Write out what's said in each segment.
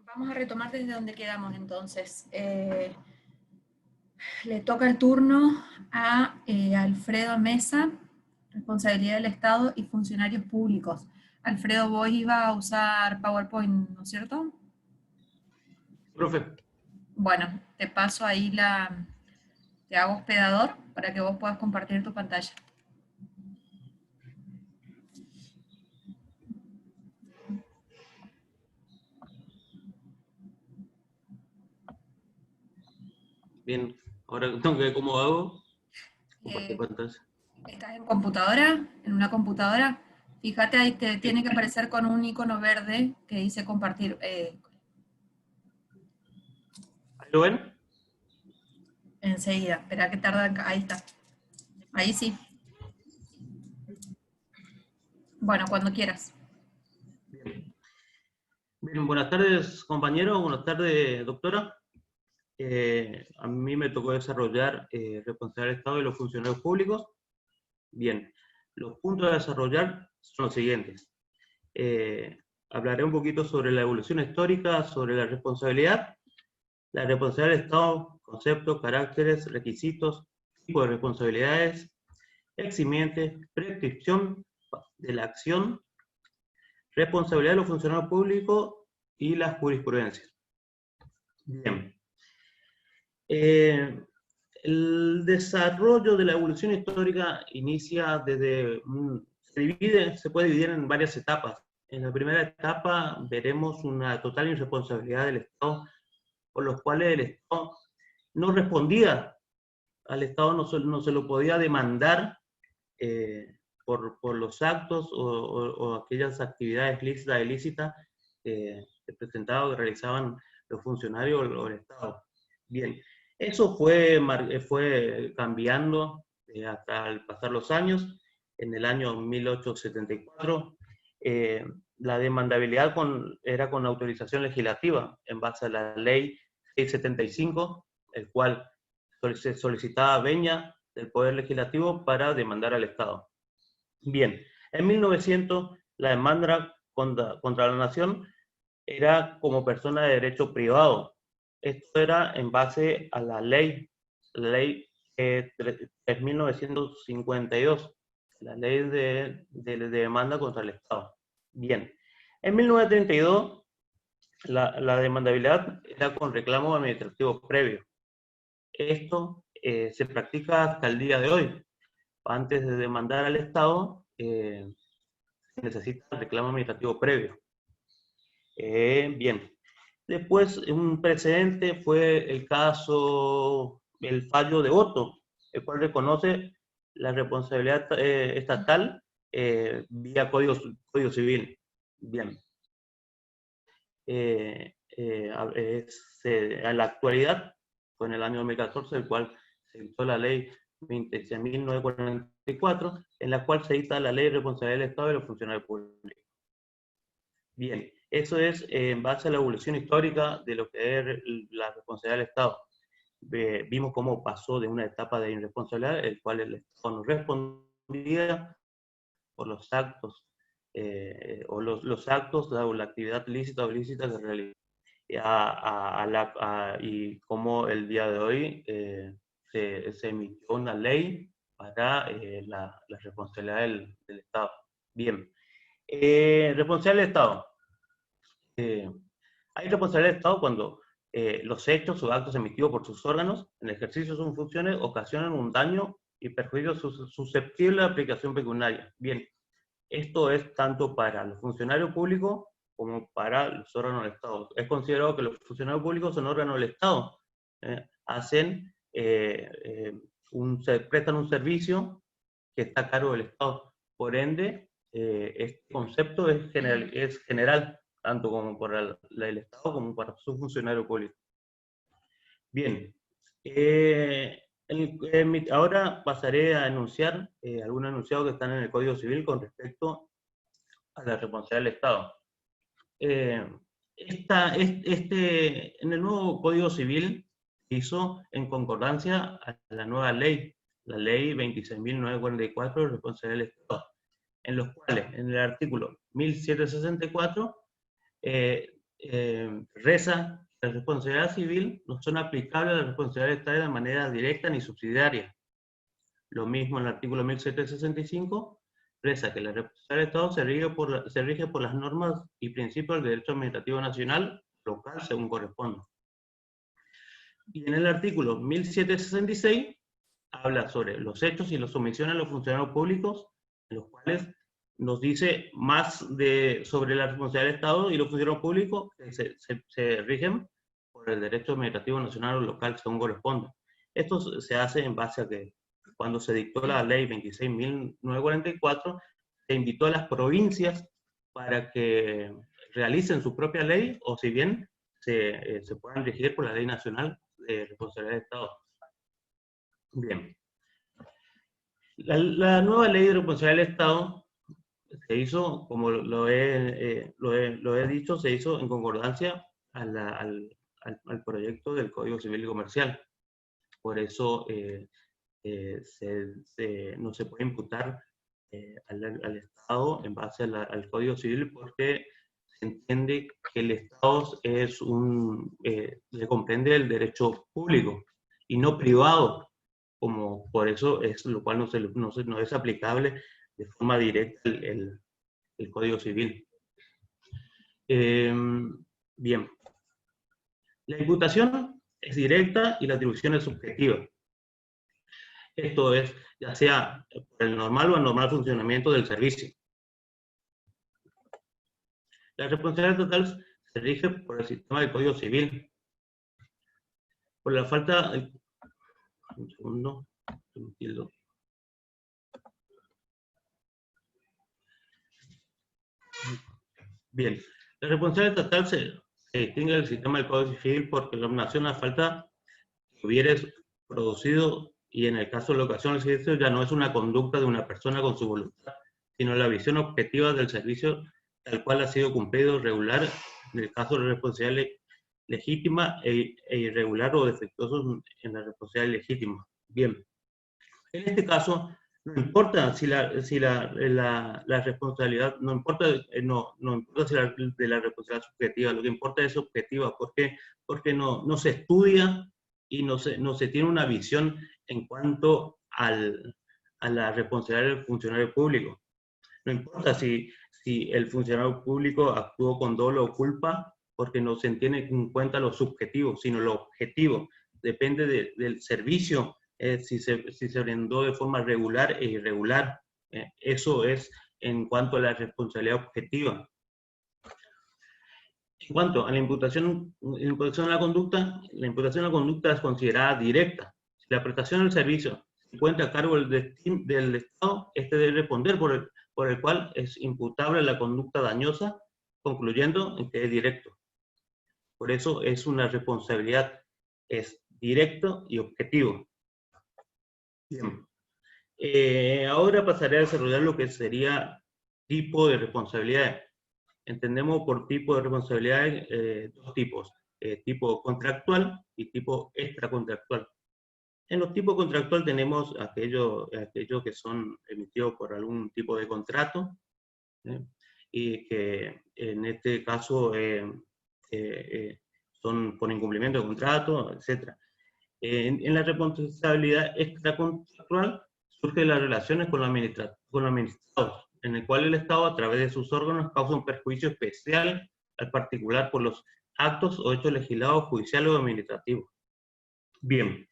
Vamos a retomar desde donde quedamos entonces. Le toca el turno a Alfredo Mesa, responsabilidad del Estado y funcionarios públicos. Alfredo, vos ibas a usar PowerPoint, ¿no es cierto? Profe. Bueno, te paso ahí te hago hospedador para que vos puedas compartir tu pantalla. Bien, ahora tengo que ver cómo hago. Compartir Eh, pantalla. ¿Estás en computadora? ¿En una computadora? Fíjate, ahí te tiene que aparecer con un icono verde que dice compartir. ¿Ahí lo ven? Enseguida, espera que tarda. Ahí está. Ahí sí. Bueno, cuando quieras. Bien. Bien, buenas tardes, compañero. Buenas tardes, doctora. A mí me tocó desarrollar responsabilidad del Estado y los funcionarios públicos. Bien, los puntos a desarrollar son los siguientes. Hablaré un poquito sobre la evolución histórica, sobre la responsabilidad del Estado, conceptos, caracteres, requisitos, tipo de responsabilidades, eximientes, prescripción de la acción, responsabilidad de los funcionarios públicos y la jurisprudencia. Bien. El desarrollo de la evolución histórica inicia se puede dividir en varias etapas. En la primera etapa veremos una total irresponsabilidad del Estado, por los cuales el Estado no respondía, al Estado no se lo podía demandar por los actos o aquellas actividades lícitas e ilícitas que presentaban o que realizaban los funcionarios o el Estado. Bien, eso fue cambiando hasta al pasar los años. En el año 1874, la demandabilidad era con autorización legislativa, en base a la ley 675, el cual se solicitaba venia del Poder Legislativo para demandar al Estado. Bien, en 1900 la demanda contra la nación era como persona de derecho privado. Esto era en base a la ley 3952, la ley de demanda contra el Estado. Bien, en 1932 la demandabilidad era con reclamo administrativo previo. Esto se practica hasta el día de hoy. Antes de demandar al Estado, se necesita el reclamo administrativo previo. Bien. Después, un precedente fue el fallo de Otto, el cual reconoce la responsabilidad estatal vía código civil. Bien. En la actualidad, fue en el año 2014, el cual se dictó la ley 26.944, en la cual se dicta la ley de responsabilidad del Estado y los funcionarios públicos. Bien, eso es en base a la evolución histórica de lo que es la responsabilidad del Estado. Vimos cómo pasó de una etapa de irresponsabilidad, el cual el Estado no respondía por los actos, los actos o la actividad lícita o ilícita que realizó. Y cómo el día de hoy se emitió una ley para la responsabilidad del Estado. Bien. Responsabilidad del Estado. Hay responsabilidad del Estado cuando los hechos o actos emitidos por sus órganos en el ejercicio de sus funciones ocasionan un daño y perjuicio susceptible de aplicación pecuniaria. Bien, esto es tanto para los funcionarios públicos como para los órganos del Estado. Es considerado que los funcionarios públicos son órganos del Estado. Prestan un servicio que está a cargo del Estado. Por ende, este concepto es general, tanto como para el Estado como para su funcionario público. Bien, ahora pasaré a enunciar algunos enunciados que están en el Código Civil con respecto a la responsabilidad del Estado. En el nuevo Código Civil se hizo en concordancia a la nueva ley, la ley 26.944 de responsabilidad del Estado, en los cuales, en el artículo 1764, reza que la responsabilidad civil no son aplicables a la responsabilidad del Estado de manera directa ni subsidiaria. Lo mismo en el artículo 1765, reza que la responsabilidad del Estado se rige por las normas y principios del derecho administrativo nacional, local, según corresponda. Y en el artículo 1766 habla sobre los hechos y las omisiones de los funcionarios públicos, en los cuales nos dice más sobre la responsabilidad del Estado y los funcionarios públicos que se rigen por el derecho administrativo nacional o local, según corresponda. Esto se hace en base a que cuando se dictó la ley 26.944, se invitó a las provincias para que realicen su propia ley, o si bien se puedan regir por la ley nacional de responsabilidad del Estado. Bien. La nueva ley de responsabilidad del Estado se hizo, como lo he dicho, se hizo en concordancia al proyecto del Código Civil y Comercial. Por eso no se puede imputar al Estado en base al Código Civil, porque se entiende que el Estado le comprende el derecho público y no privado, como por eso es lo cual no es aplicable de forma directa el Código Civil. Bien. La imputación es directa y la atribución es subjetiva. Esto es, ya sea por el normal o anormal funcionamiento del servicio. La responsabilidad total se rige por el sistema del Código Civil. Por la falta... Un segundo. Bien. La responsabilidad estatal se distingue del sistema del Código Civil porque la nación a falta que hubieres producido, y en el caso de la ocasión del servicio ya no es una conducta de una persona con su voluntad, sino la visión objetiva del servicio tal cual ha sido cumplido regular en el caso de responsabilidad legítima e irregular o defectuoso en la responsabilidad legítima. Bien, en este caso no importa si la responsabilidad, no importa si de la responsabilidad subjetiva, lo que importa es objetiva, porque no se estudia y no se tiene una visión en cuanto a la responsabilidad del funcionario público. No importa si el funcionario público actuó con dolo o culpa, porque no se tiene en cuenta lo subjetivo, sino lo objetivo. Depende del servicio, si se brindó de forma regular e irregular. Eso es en cuanto a la responsabilidad objetiva. En cuanto a la imputación a la conducta es considerada directa. Si la prestación del servicio se encuentra a cargo del Estado, este debe responder por el cual es imputable la conducta dañosa, concluyendo en que es directo. Por eso es una responsabilidad, es directo y objetivo. Bien. Ahora pasaré a desarrollar lo que sería tipo de responsabilidad. Entendemos por tipo de responsabilidad dos tipos, tipo contractual y tipo extracontractual. En los tipos contractual tenemos aquellos que son emitidos por algún tipo de contrato, y que en este caso son por incumplimiento de contrato, etc. En la responsabilidad extracontractual surgen las relaciones con los administrados, en el cual el Estado, a través de sus órganos, causa un perjuicio especial al particular por los actos o hechos legislados, judiciales o administrativos. Bien.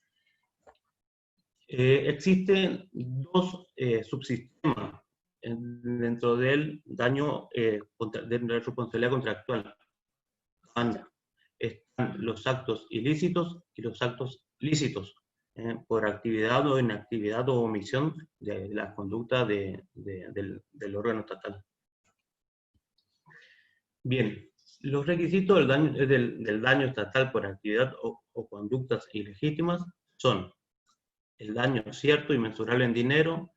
Existen dos subsistemas dentro del daño de responsabilidad contractual. Están los actos ilícitos y los actos lícitos, por actividad o inactividad o omisión de la conducta del órgano estatal. Bien, los requisitos del daño estatal por actividad o conductas ilegítimas son el daño cierto y mensurable en dinero,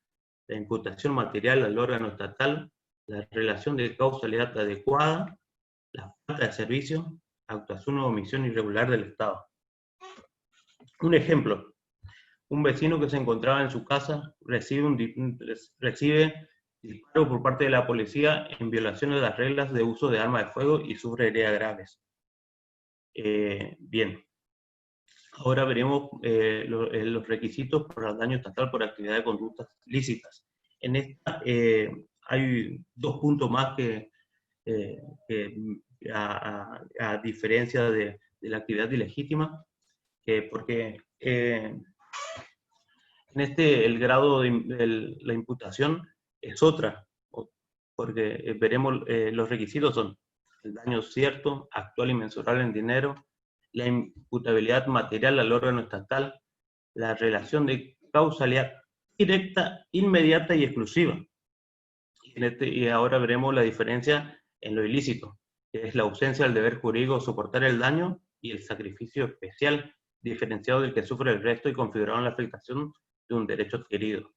la imputación material al órgano estatal, la relación de causalidad adecuada, la falta de servicio, actuación o omisión irregular del Estado. Un ejemplo: un vecino que se encontraba en su casa recibe disparo por parte de la policía en violación de las reglas de uso de arma de fuego y sufre heridas graves. Bien, ahora veremos los requisitos para el daño estatal por actividad de conductas lícitas. En esta hay dos puntos más que a diferencia de la actividad ilegítima, porque en el grado de la imputación es otra, porque veremos los requisitos son el daño cierto, actual y mensurable en dinero, la imputabilidad material al órgano estatal, la relación de causalidad directa, inmediata y exclusiva. Y ahora veremos la diferencia en lo ilícito, que es la ausencia del deber jurídico soportar el daño y el sacrificio especial, diferenciado del que sufre el resto y configurado en la afectación de un derecho adquirido.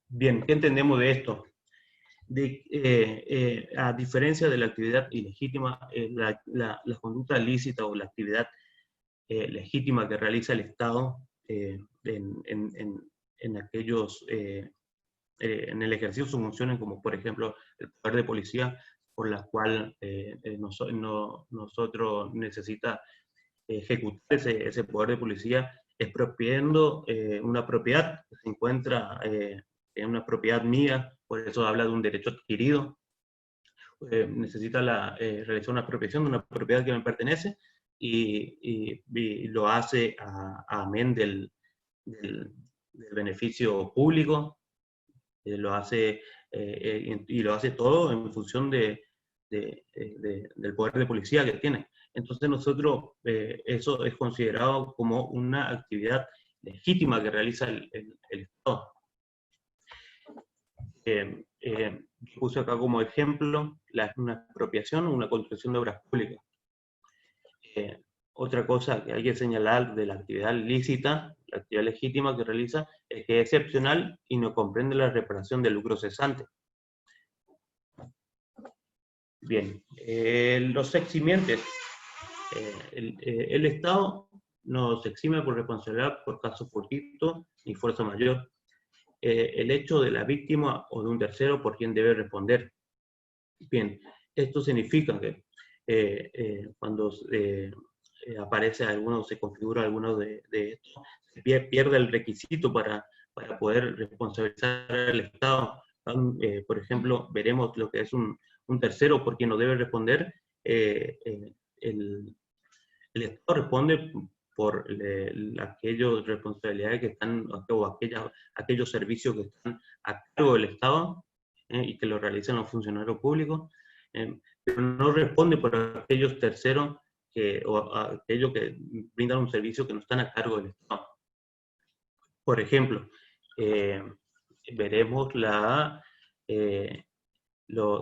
Bien, ¿qué entendemos de esto? A diferencia de la actividad ilegítima, la conducta lícita o la actividad legítima que realiza el Estado en aquellos en el ejercicio de sus funciones, como por ejemplo el poder de policía, por la cual nosotros necesita ejecutar ese poder de policía, expropiando una propiedad que se encuentra en una propiedad mía, por eso habla de un derecho adquirido. Necesita realizar una expropiación de una propiedad que me pertenece y lo hace amén del beneficio público. Lo hace, y lo hace todo en función del poder de policía que tiene. Entonces nosotros, eso es considerado como una actividad legítima que realiza el Estado. Puse acá como ejemplo una expropiación o una construcción de obras públicas. Otra cosa que hay que señalar de la actividad lícita, la actividad legítima que realiza, es que es excepcional y no comprende la reparación del lucro cesante. Bien, los eximientes. El Estado no se exime por responsabilidad por caso fortuito ni fuerza mayor. El hecho de la víctima o de un tercero por quien debe responder. Bien, esto significa que cuando aparece alguno, se configura alguno de estos, se pierde el requisito para poder responsabilizar al Estado. Por ejemplo, veremos lo que es un tercero por quien no debe responder. El Estado responde por aquellas responsabilidades que están, o aquellos servicios que están a cargo del Estado y que lo realizan los funcionarios públicos, pero no responde por aquellos terceros o aquellos que brindan un servicio que no están a cargo del Estado. Por ejemplo, veremos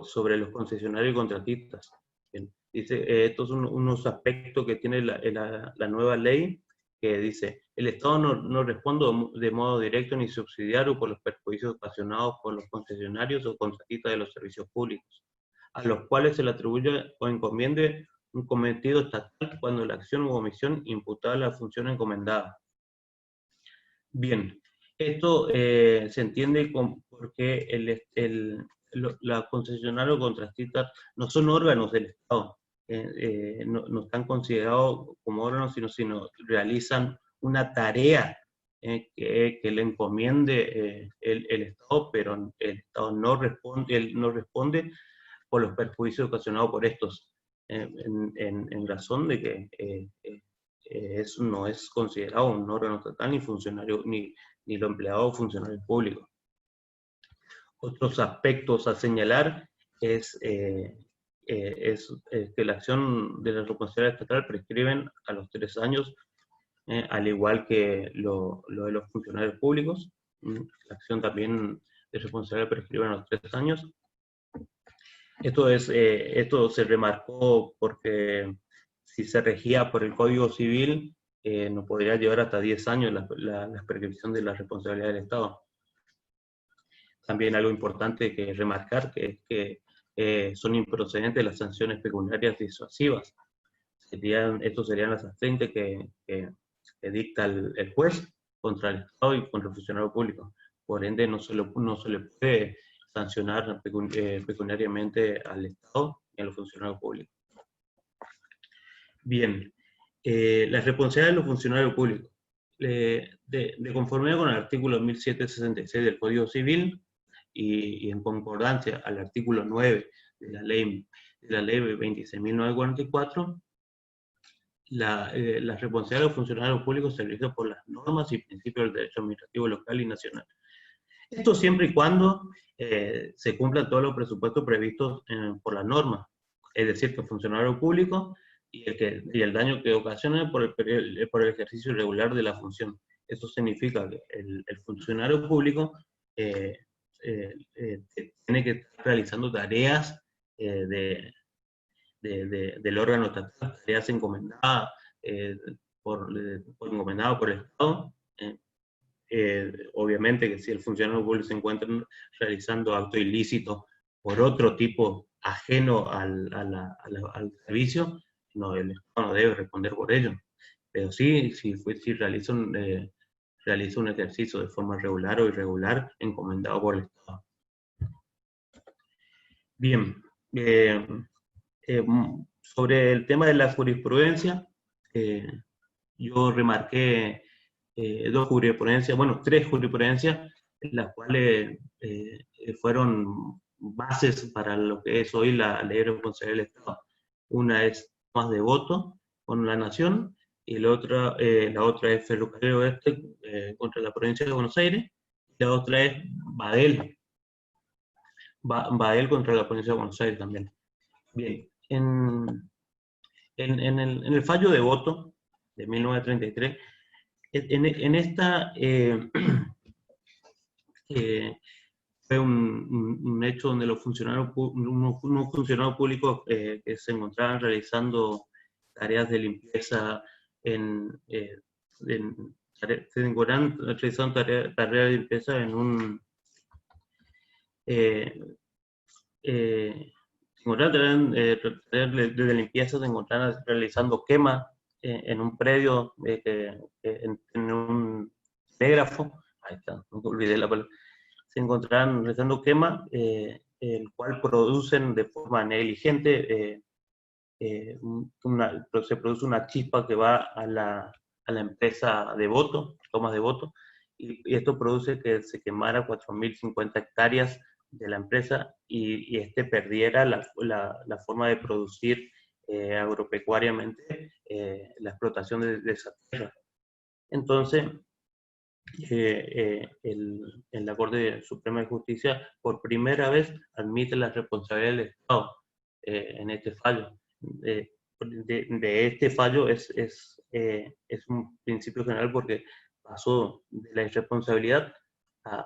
sobre los concesionarios y contratistas. Dice, estos son unos aspectos que tiene la nueva ley, que dice, el Estado no responde de modo directo ni subsidiario por los perjuicios ocasionados por los concesionarios o contratistas de los servicios públicos, a los cuales se le atribuye o encomiende un cometido estatal cuando la acción u omisión imputada a la función encomendada. Bien, esto se entiende porque los concesionarios o contratistas no son órganos del Estado, no están considerados como órganos, sino realizan una tarea que le encomiende el Estado, pero el Estado no responde por los perjuicios ocasionados por estos, en razón de que eso no es considerado un órgano estatal ni funcionario, ni los empleados o funcionarios públicos. Otros aspectos a señalar es que la acción de la responsabilidad estatal prescriben a los 3 años, al igual que lo de los funcionarios públicos. La acción también de responsabilidad prescribe a los 3 años. Esto se remarcó porque si se regía por el Código Civil, nos podría llevar hasta 10 años la prescripción de la responsabilidad del Estado. También algo importante que remarcar que es que son improcedentes las sanciones pecuniarias disuasivas. Estos serían las sanciones que dicta el juez contra el Estado y contra el funcionario público. por ende no se le puede sancionar pecuniariamente al Estado y a los funcionarios públicos. Bien, las responsabilidades de los funcionarios públicos. De conformidad con el artículo 1766 del Código Civil y en concordancia al artículo 9 de la ley 26.944, las responsabilidades de los funcionarios públicos se rigen por las normas y principios del derecho administrativo local y nacional. Esto siempre y cuando se cumplan todos los presupuestos previstos por las normas, es decir, que el funcionario público y el daño que ocasiona por el ejercicio irregular de la función. Eso significa que el funcionario público tiene que estar realizando tareas del órgano estatal, tareas encomendadas por el Estado. Obviamente que si el funcionario público se encuentra realizando actos ilícitos por otro tipo ajeno al servicio, no, el Estado no debe responder por ello. Pero sí, si realiza un ejercicio de forma regular o irregular encomendado por el Estado. Bien, sobre el tema de la jurisprudencia, yo remarqué tres jurisprudencias, las cuales fueron bases para lo que es hoy la ley de responsabilidad del Estado. Una es Tomás de Voto con la Nación, y la otra es Ferrocarril Oeste contra la provincia de Buenos Aires, y la otra es Badel contra la provincia de Buenos Aires también. Bien, en el fallo de Voto de 1933, en esta fue un hecho donde unos funcionarios públicos que se encontraban realizando tareas de limpieza se encontraban realizando tareas de limpieza en un de limpieza, se encontraban realizando quemas en un predio, en un telégrafo, ahí está, no olvidé la palabra, se encontraban realizando quema, el cual producen de forma negligente, se produce una chispa que va a la empresa de Voto, Tomás de Voto, y esto produce que se quemara 4.050 hectáreas de la empresa y perdiera la forma de producir agropecuariamente la explotación de esa tierra. Entonces, en la Corte Suprema de Justicia, por primera vez, admite la responsabilidad del Estado en este fallo. De este fallo es un principio general porque pasó de la irresponsabilidad a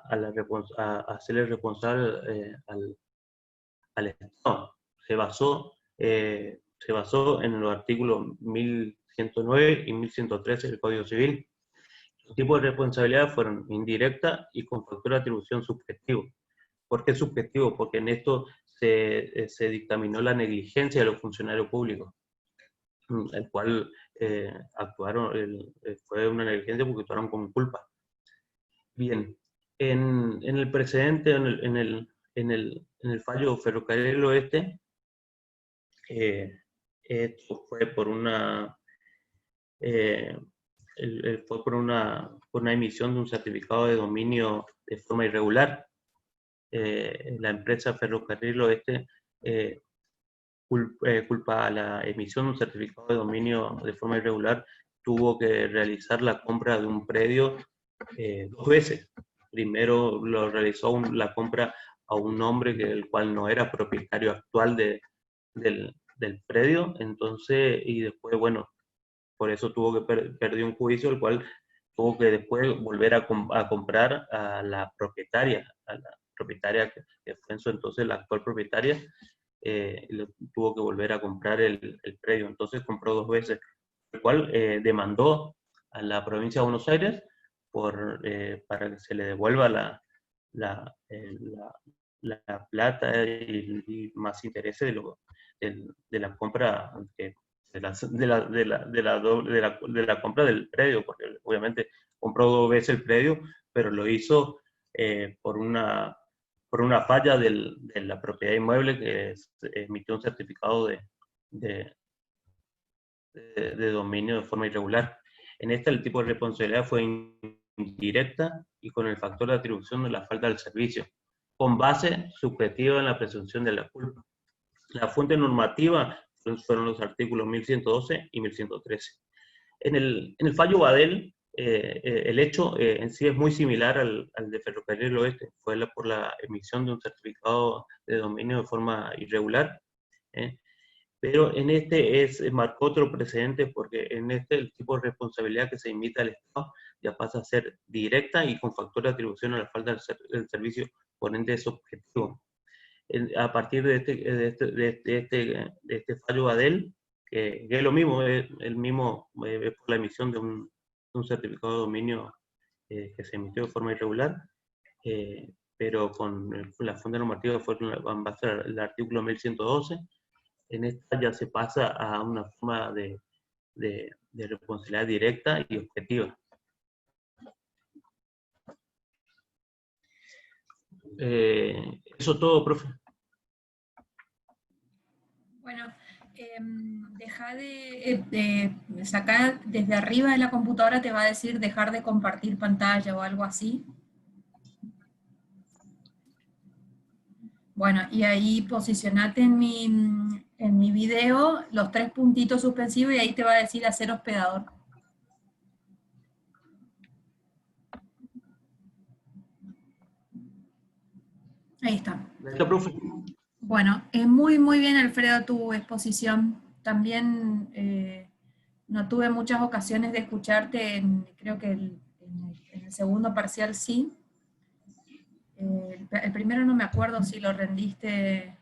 hacerle responsable al Estado. Se basó en los artículos 1109 y 1113 del Código Civil. Los tipos de responsabilidad fueron indirecta y con factor de atribución subjetivo. ¿Por qué subjetivo? Porque en esto se dictaminó la negligencia de los funcionarios públicos, el cual fue una negligencia porque actuaron con culpa. Bien, en el precedente, en el fallo Ferrocarril Oeste, esto fue por una emisión de un certificado de dominio de forma irregular. La empresa Ferrocarril Oeste culpa a la emisión de un certificado de dominio de forma irregular, tuvo que realizar la compra de un predio 2 veces. Primero lo realizó la compra a un hombre el cual no era propietario actual del predio, entonces, y después, bueno, por eso tuvo que perder un juicio, el cual tuvo que después volver a comprar a la propietaria que fue en su entonces la actual propietaria, tuvo que volver a comprar el predio. Entonces compró 2 veces, el cual demandó a la provincia de Buenos Aires para que se le devuelva la plata y más intereses de la compra de la compra del predio, porque obviamente compró 2 veces el predio, pero lo hizo por una falla de la propiedad inmueble que emitió un certificado de dominio de forma irregular. En esta el tipo de responsabilidad fue indirecta y con el factor de atribución de la falta del servicio, con base subjetiva en la presunción de la culpa. La fuente normativa fueron los artículos 1112 y 1113. En el fallo Badel, el hecho en sí es muy similar al de Ferrocarril del Oeste. Fue por la emisión de un certificado de dominio de forma irregular, pero en este marcó otro precedente porque en este el tipo de responsabilidad que se imita al Estado ya pasa a ser directa y con factor de atribución a la falta del servicio, por ende es objetivo. A partir de este fallo Badel, que es lo mismo, es por la emisión de un certificado de dominio que se emitió de forma irregular, pero con la fuente normativa fue en base al artículo 1112. En esta ya se pasa a una forma de responsabilidad directa y objetiva. Eso todo, profe. Bueno, deja de sacar desde arriba de la computadora, te va a decir dejar de compartir pantalla o algo así. Bueno, y ahí posicionate en mi video los 3 puntitos suspensivos y ahí te va a decir hacer hospedador. Ahí está. Gracias, profe. Bueno, es muy, muy bien, Alfredo, tu exposición. También no tuve muchas ocasiones de escucharte, creo que en el segundo parcial sí. El primero no me acuerdo si lo rendiste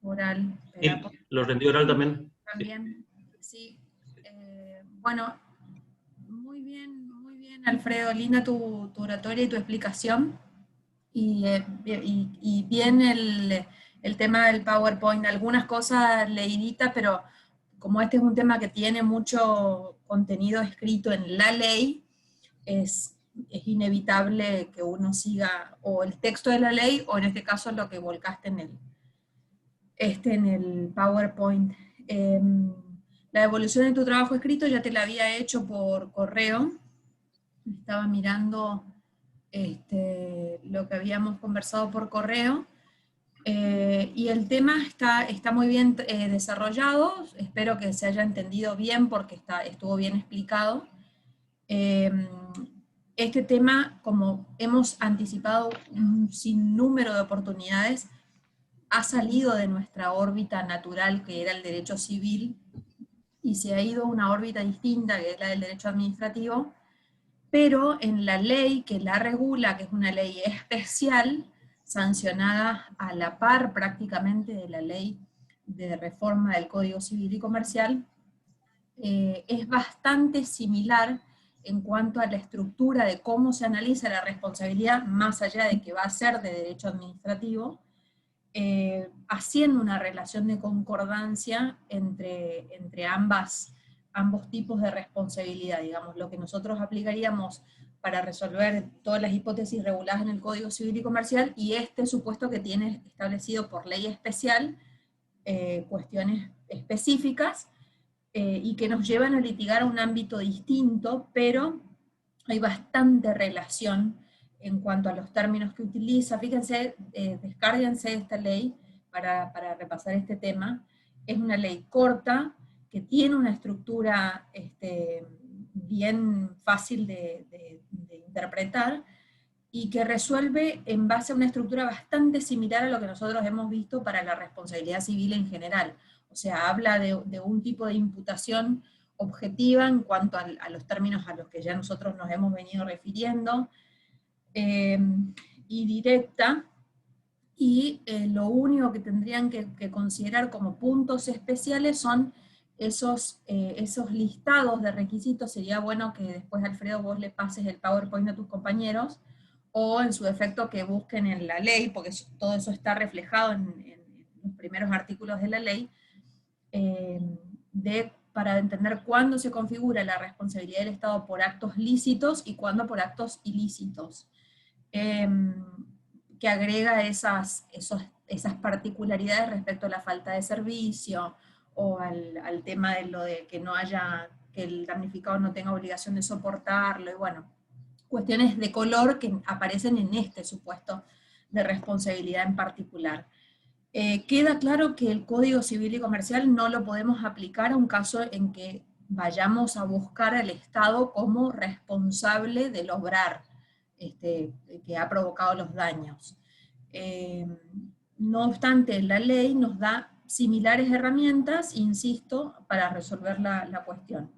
oral. Sí, lo rendí oral también. También, sí. Bueno, muy bien, Alfredo, linda tu oratoria y tu explicación. Y bien el tema del PowerPoint, algunas cosas leíditas, pero como este es un tema que tiene mucho contenido escrito en la ley, es inevitable que uno siga o el texto de la ley o en este caso lo que volcaste en el PowerPoint. La devolución de tu trabajo escrito ya te la había hecho por correo. Estaba mirando lo que habíamos conversado por correo. Y el tema está muy bien desarrollado. Espero que se haya entendido bien porque estuvo bien explicado. Este tema, como hemos anticipado un sinnúmero de oportunidades, ha salido de nuestra órbita natural, que era el derecho civil, y se ha ido a una órbita distinta, que es la del derecho administrativo, pero en la ley que la regula, que es una ley especial, sancionada a la par prácticamente de la ley de reforma del Código Civil y Comercial, es bastante similar en cuanto a la estructura de cómo se analiza la responsabilidad, más allá de que va a ser de derecho administrativo, haciendo una relación de concordancia entre ambos tipos de responsabilidad, digamos, lo que nosotros aplicaríamos para resolver todas las hipótesis reguladas en el Código Civil y Comercial, y este supuesto que tiene establecido por ley especial cuestiones específicas, y que nos llevan a litigar a un ámbito distinto, pero hay bastante relación en cuanto a los términos que utiliza. Fíjense, descárguense esta ley para repasar este tema. Es una ley corta, que tiene una estructura bien fácil de interpretar, y que resuelve en base a una estructura bastante similar a lo que nosotros hemos visto para la responsabilidad civil en general. O sea, habla de un tipo de imputación objetiva en cuanto a los términos a los que ya nosotros nos hemos venido refiriendo, y directa, y lo único que tendrían que considerar como puntos especiales son esos listados de requisitos. Sería bueno que después, Alfredo, vos le pases el PowerPoint a tus compañeros, o en su defecto que busquen en la ley, porque todo eso está reflejado en los primeros artículos de la ley, para entender cuándo se configura la responsabilidad del Estado por actos lícitos y cuándo por actos ilícitos. que agrega esas particularidades respecto a la falta de servicio, o al tema de lo de que no haya, que el damnificado no tenga obligación de soportarlo, y bueno, cuestiones de color que aparecen en este supuesto de responsabilidad en particular. Queda claro que el Código Civil y Comercial no lo podemos aplicar a un caso en que vayamos a buscar al Estado como responsable del obrar que ha provocado los daños. No obstante, la ley nos da similares herramientas, insisto, para resolver la cuestión.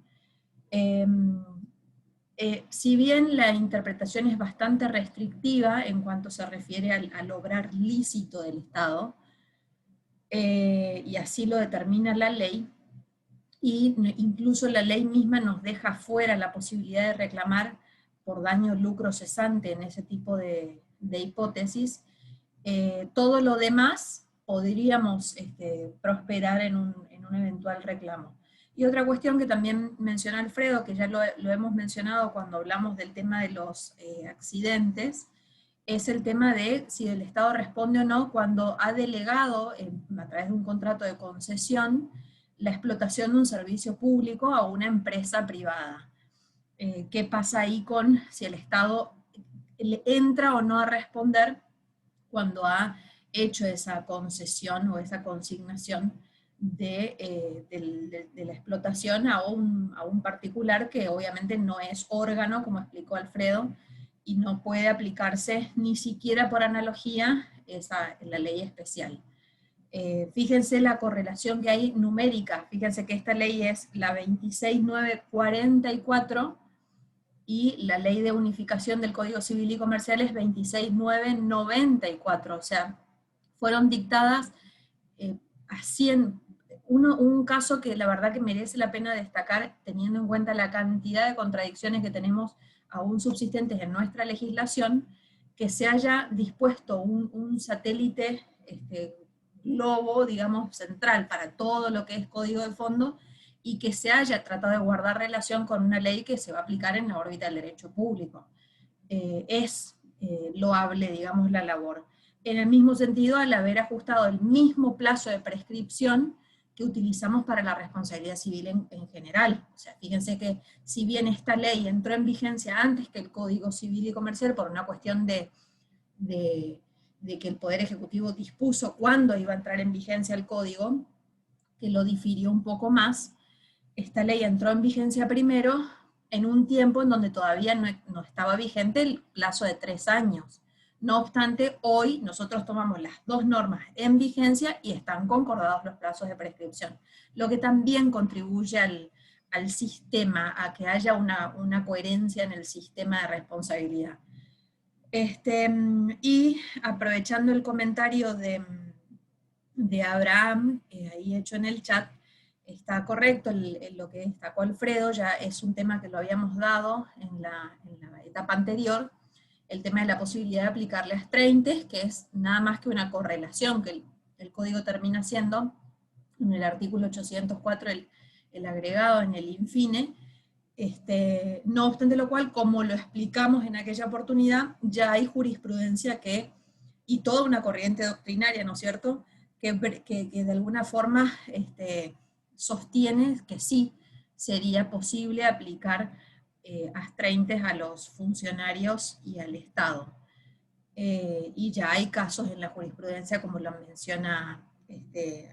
Si bien la interpretación es bastante restrictiva en cuanto se refiere al obrar lícito del Estado, y así lo determina la ley, y incluso la ley misma nos deja fuera la posibilidad de reclamar por daño lucro cesante en ese tipo de hipótesis, todo lo demás podríamos prosperar en un eventual reclamo. Y otra cuestión que también menciona Alfredo, que ya lo hemos mencionado cuando hablamos del tema de los accidentes, es el tema de si el Estado responde o no cuando ha delegado, a través de un contrato de concesión, la explotación de un servicio público a una empresa privada. ¿Qué pasa ahí con si el Estado le entra o no a responder cuando ha hecho esa concesión o esa consignación de la explotación a un particular que obviamente no es órgano, como explicó Alfredo, y no puede aplicarse ni siquiera por analogía la ley especial. Fíjense la correlación que hay numérica, fíjense que esta ley es la 26944, y la ley de unificación del Código Civil y Comercial es 26994, o sea, fueron dictadas así un caso que la verdad que merece la pena destacar, teniendo en cuenta la cantidad de contradicciones que tenemos aún subsistentes en nuestra legislación, que se haya dispuesto un satélite globo, digamos, central para todo lo que es código de fondo, y que se haya tratado de guardar relación con una ley que se va a aplicar en la órbita del derecho público. Es loable, digamos, la labor. En el mismo sentido, al haber ajustado el mismo plazo de prescripción que utilizamos para la responsabilidad civil en general. O sea, fíjense que si bien esta ley entró en vigencia antes que el Código Civil y Comercial por una cuestión de que el Poder Ejecutivo dispuso cuándo iba a entrar en vigencia el código, que lo difirió un poco más, esta ley entró en vigencia primero en un tiempo en donde todavía no estaba vigente el plazo de 3 años. No obstante, hoy nosotros tomamos las dos normas en vigencia y están concordados los plazos de prescripción, lo que también contribuye al sistema, a que haya una coherencia en el sistema de responsabilidad. Y aprovechando el comentario de Abraham, ahí hecho en el chat, está correcto lo que destacó Alfredo, ya es un tema que lo habíamos dado en la etapa anterior, el tema de la posibilidad de aplicarle a astraintes, que es nada más que una correlación, que el código termina siendo, en el artículo 804, el agregado en el infine. No obstante lo cual, como lo explicamos en aquella oportunidad, ya hay jurisprudencia y toda una corriente doctrinaria, ¿no es cierto?, que de alguna forma sostiene que sí sería posible aplicar astraintes a los funcionarios y al Estado. Y ya hay casos en la jurisprudencia, como lo menciona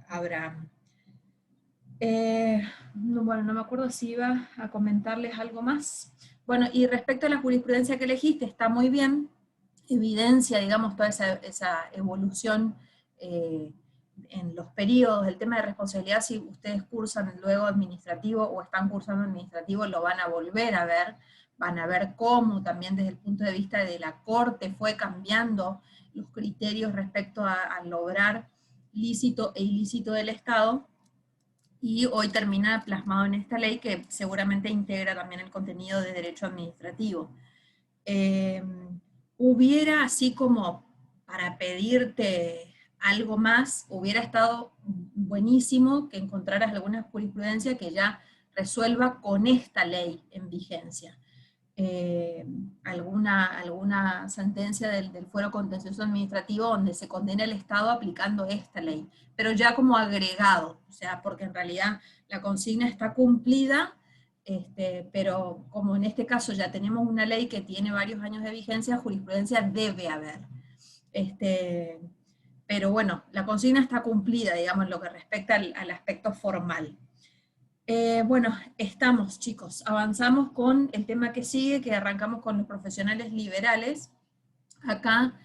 Abraham. Bueno, no me acuerdo si iba a comentarles algo más. Bueno, y respecto a la jurisprudencia que elegiste, está muy bien, evidencia, digamos, toda esa evolución en los periodos. El tema de responsabilidad, si ustedes cursan luego administrativo o están cursando administrativo, lo van a volver a ver, van a ver cómo también desde el punto de vista de la Corte fue cambiando los criterios respecto al obrar lícito e ilícito del Estado, y hoy termina plasmado en esta ley que seguramente integra también el contenido de derecho administrativo. Hubiera, así como para pedirte algo más, hubiera estado buenísimo que encontraras alguna jurisprudencia que ya resuelva con esta ley en vigencia. alguna sentencia del fuero contencioso administrativo donde se condena al Estado aplicando esta ley, pero ya como agregado, o sea, porque en realidad la consigna está cumplida, pero como en este caso ya tenemos una ley que tiene varios años de vigencia, jurisprudencia debe haber. Pero bueno, la consigna está cumplida, digamos, en lo que respecta al aspecto formal. Bueno, estamos, chicos. Avanzamos con el tema que sigue, que arrancamos con los profesionales liberales. Acá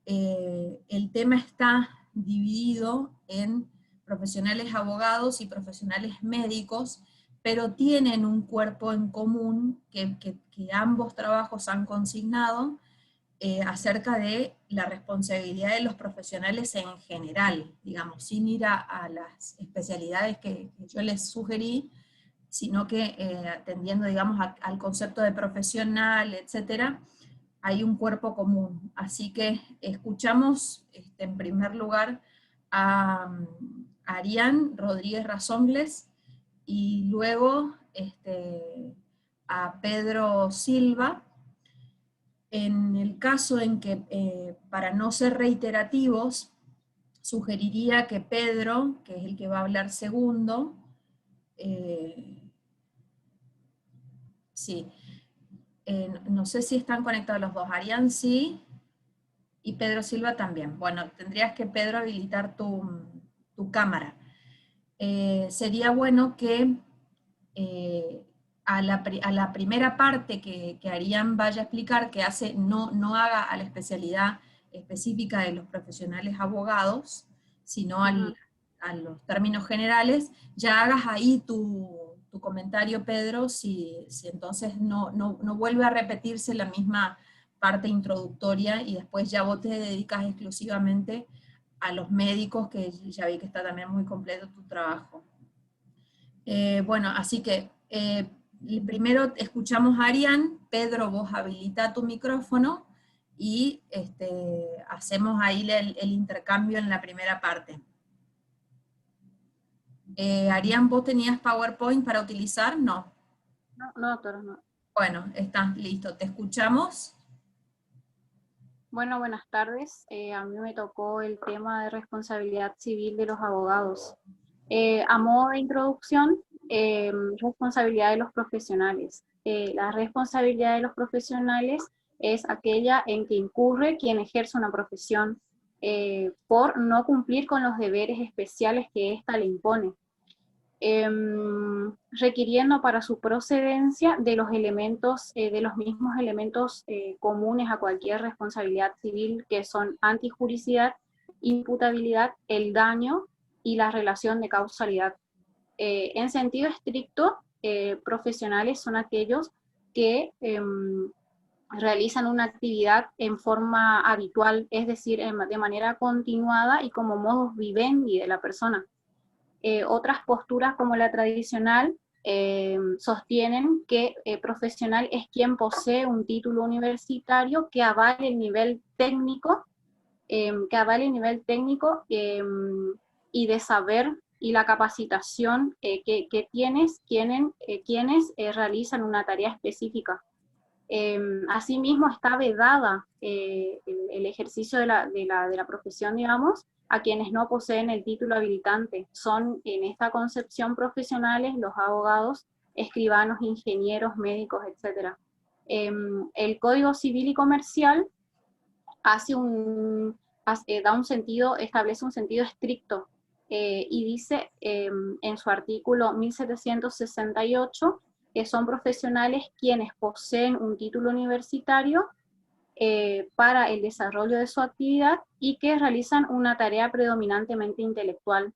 el tema está dividido en profesionales abogados y profesionales médicos, pero tienen un cuerpo en común que ambos trabajos han consignado, acerca de la responsabilidad de los profesionales en general, digamos, sin ir a las especialidades que yo les sugerí, sino que atendiendo, digamos, al concepto de profesional, etcétera, hay un cuerpo común. Así que escuchamos, en primer lugar, a Arián Rodríguez Razongles, y luego a Pedro Silva. En el caso en que, para no ser reiterativos, sugeriría que Pedro, que es el que va a hablar segundo, sí, no sé si están conectados los dos, Arián sí, y Pedro Silva también. Bueno, tendrías que, Pedro, habilitar tu cámara. Sería bueno que a la primera parte que Arián vaya a explicar, que no haga a la especialidad específica de los profesionales abogados, sino a los términos generales, ya hagas ahí tu comentario, Pedro, si entonces no vuelve a repetirse la misma parte introductoria y después ya vos te dedicas exclusivamente a los médicos, que ya vi que está también muy completo tu trabajo. Bueno, así que primero escuchamos a Arián. Pedro, vos habilita tu micrófono y hacemos ahí el intercambio en la primera parte. Arián, ¿vos tenías PowerPoint para utilizar? No. No, doctora, no. Bueno, está listo. ¿Te escuchamos? Bueno, buenas tardes. A mí me tocó el tema de responsabilidad civil de los abogados. A modo de introducción, responsabilidad de los profesionales. La responsabilidad de los profesionales es aquella en que incurre quien ejerce una profesión por no cumplir con los deberes especiales que ésta le impone, requiriendo para su procedencia de los elementos, de los mismos elementos comunes a cualquier responsabilidad civil, que son antijuricidad, imputabilidad, el daño y la relación de causalidad. En sentido estricto, profesionales son aquellos que realizan una actividad en forma habitual, es decir, de manera continuada y como modus vivendi de la persona. Otras posturas, como la tradicional, sostienen que profesional es quien posee un título universitario que avale el nivel técnico, y de saber y la capacitación que tienen quienes realizan una tarea específica. Asimismo, está vedada el ejercicio de la profesión, digamos, a quienes no poseen el título habilitante. Son, en esta concepción, profesionales los abogados, escribanos, ingenieros, médicos, etc. El Código Civil y Comercial establece un sentido estricto y dice en su artículo 1768 que son profesionales quienes poseen un título universitario para el desarrollo de su actividad y que realizan una tarea predominantemente intelectual.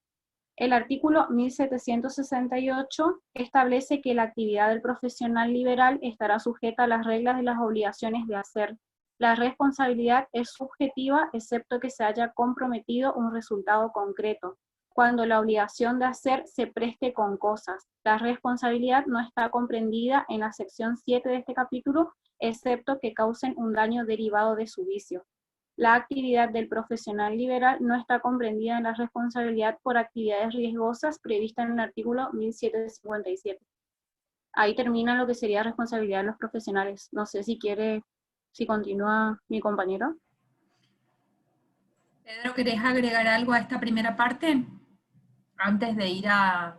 El artículo 1768 establece que la actividad del profesional liberal estará sujeta a las reglas de las obligaciones de hacer. La responsabilidad es subjetiva, excepto que se haya comprometido un resultado concreto, cuando la obligación de hacer se preste con cosas. La responsabilidad no está comprendida en la sección 7 de este capítulo, excepto que causen un daño derivado de su vicio. La actividad del profesional liberal no está comprendida en la responsabilidad por actividades riesgosas prevista en el artículo 1757. Ahí termina lo que sería responsabilidad de los profesionales. No sé si continúa mi compañero. Pedro, ¿querés agregar algo a esta primera parte? Antes de ir a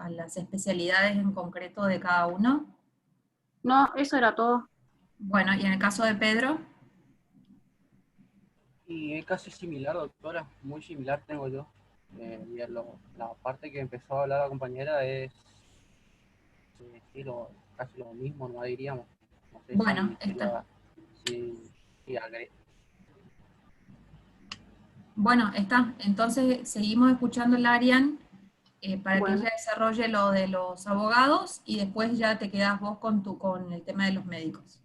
las especialidades en concreto de cada uno. No, eso era todo. Bueno, y en el caso de Pedro, Y es casi similar, doctora, muy similar tengo yo. La parte que empezó a hablar la compañera es sí, casi lo mismo, no diríamos. No sé bueno, si agre- está. Entonces seguimos escuchando a Arian para que Bueno, ella desarrolle lo de los abogados y después ya te quedas vos con el tema de los médicos.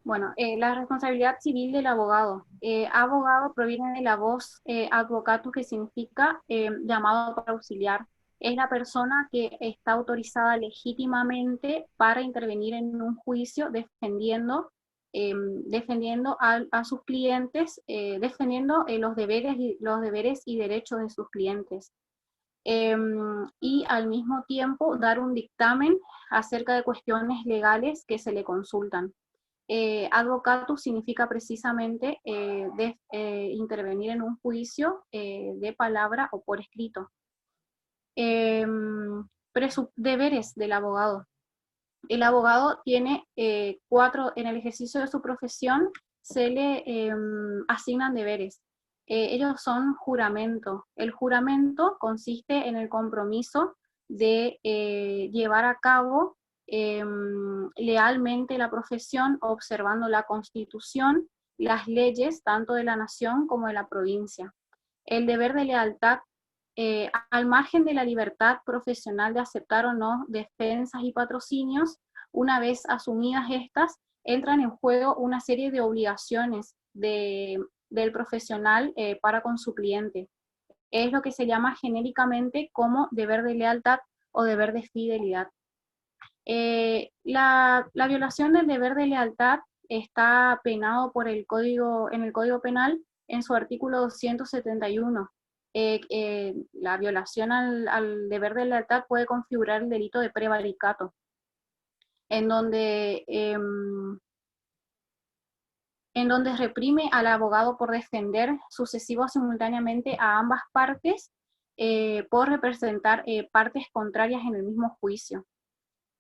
bueno, la responsabilidad civil del abogado. Abogado proviene de la voz advocatus, que significa llamado para auxiliar. Es la persona que está autorizada legítimamente para intervenir en un juicio defendiendo a sus clientes, defendiendo los deberes y derechos de sus clientes. Y al mismo tiempo dar un dictamen acerca de cuestiones legales que se le consultan. Advocatus significa precisamente intervenir en un juicio de palabra o por escrito. Deberes del abogado. El abogado tiene en el ejercicio de su profesión se le asignan deberes. Ellos son juramento. El juramento consiste en el compromiso de llevar a cabo lealmente la profesión, observando la Constitución, las leyes, tanto de la nación como de la provincia. El deber de lealtad, al margen de la libertad profesional de aceptar o no defensas y patrocinios, una vez asumidas estas, entran en juego una serie de obligaciones del profesional para con su cliente. Es lo que se llama genéricamente como deber de lealtad o deber de fidelidad. La violación del deber de lealtad está penado en el Código Penal en su artículo 271. La violación al deber de lealtad puede configurar el delito de prevaricato, en donde reprime al abogado por defender sucesivo simultáneamente a ambas partes por representar partes contrarias en el mismo juicio.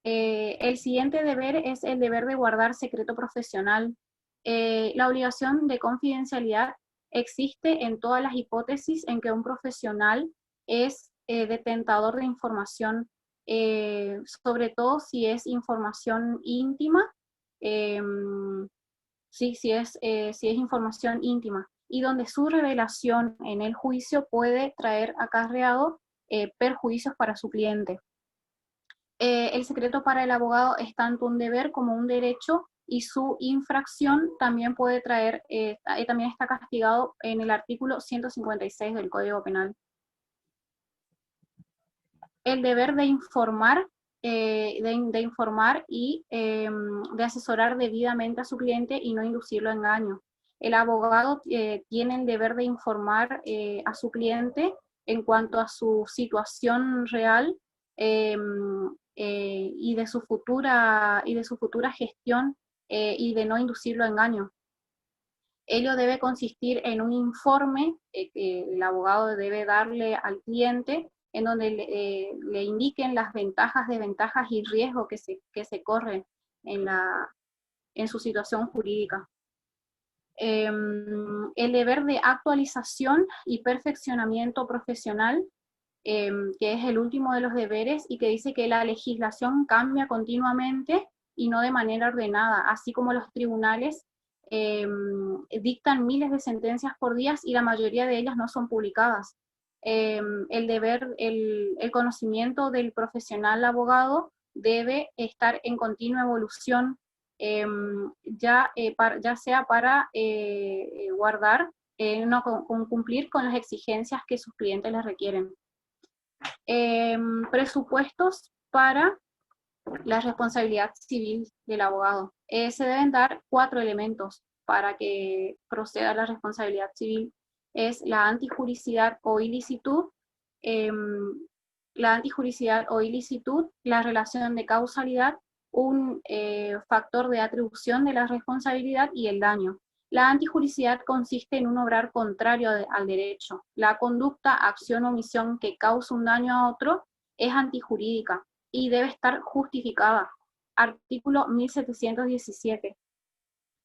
El siguiente deber es el deber de guardar secreto profesional. La obligación de confidencialidad existe en todas las hipótesis en que un profesional es detentador de información, sobre todo si es información íntima, si es información íntima, y donde su revelación en el juicio puede traer acarreado perjuicios para su cliente. El secreto para el abogado es tanto un deber como un derecho, y su infracción también puede traer, también está castigado en el artículo 156 del Código Penal. El deber de informar, y de asesorar debidamente a su cliente y no inducirlo a engaño. El abogado tiene el deber de informar a su cliente en cuanto a su situación real y de su futura gestión y de no inducirlo a engaño. Ello debe consistir en un informe que el abogado debe darle al cliente, en donde le indiquen las ventajas, desventajas y riesgos que se corren en su situación jurídica. El deber de actualización y perfeccionamiento profesional, que es el último de los deberes, y que dice que la legislación cambia continuamente y no de manera ordenada, así como los tribunales dictan miles de sentencias por día y la mayoría de ellas no son publicadas. El conocimiento del profesional abogado debe estar en continua evolución, ya sea para guardar, cumplir con las exigencias que sus clientes les requieren. Presupuestos para la responsabilidad civil del abogado. Se deben dar 4 elementos para que proceda la responsabilidad civil. Es la antijuricidad o ilicitud, la antijuricidad o ilicitud, la relación de causalidad, un factor de atribución de la responsabilidad y el daño. La antijuricidad consiste en un obrar contrario al derecho. La conducta, acción o omisión que causa un daño a otro es antijurídica y debe estar justificada. Artículo 1717.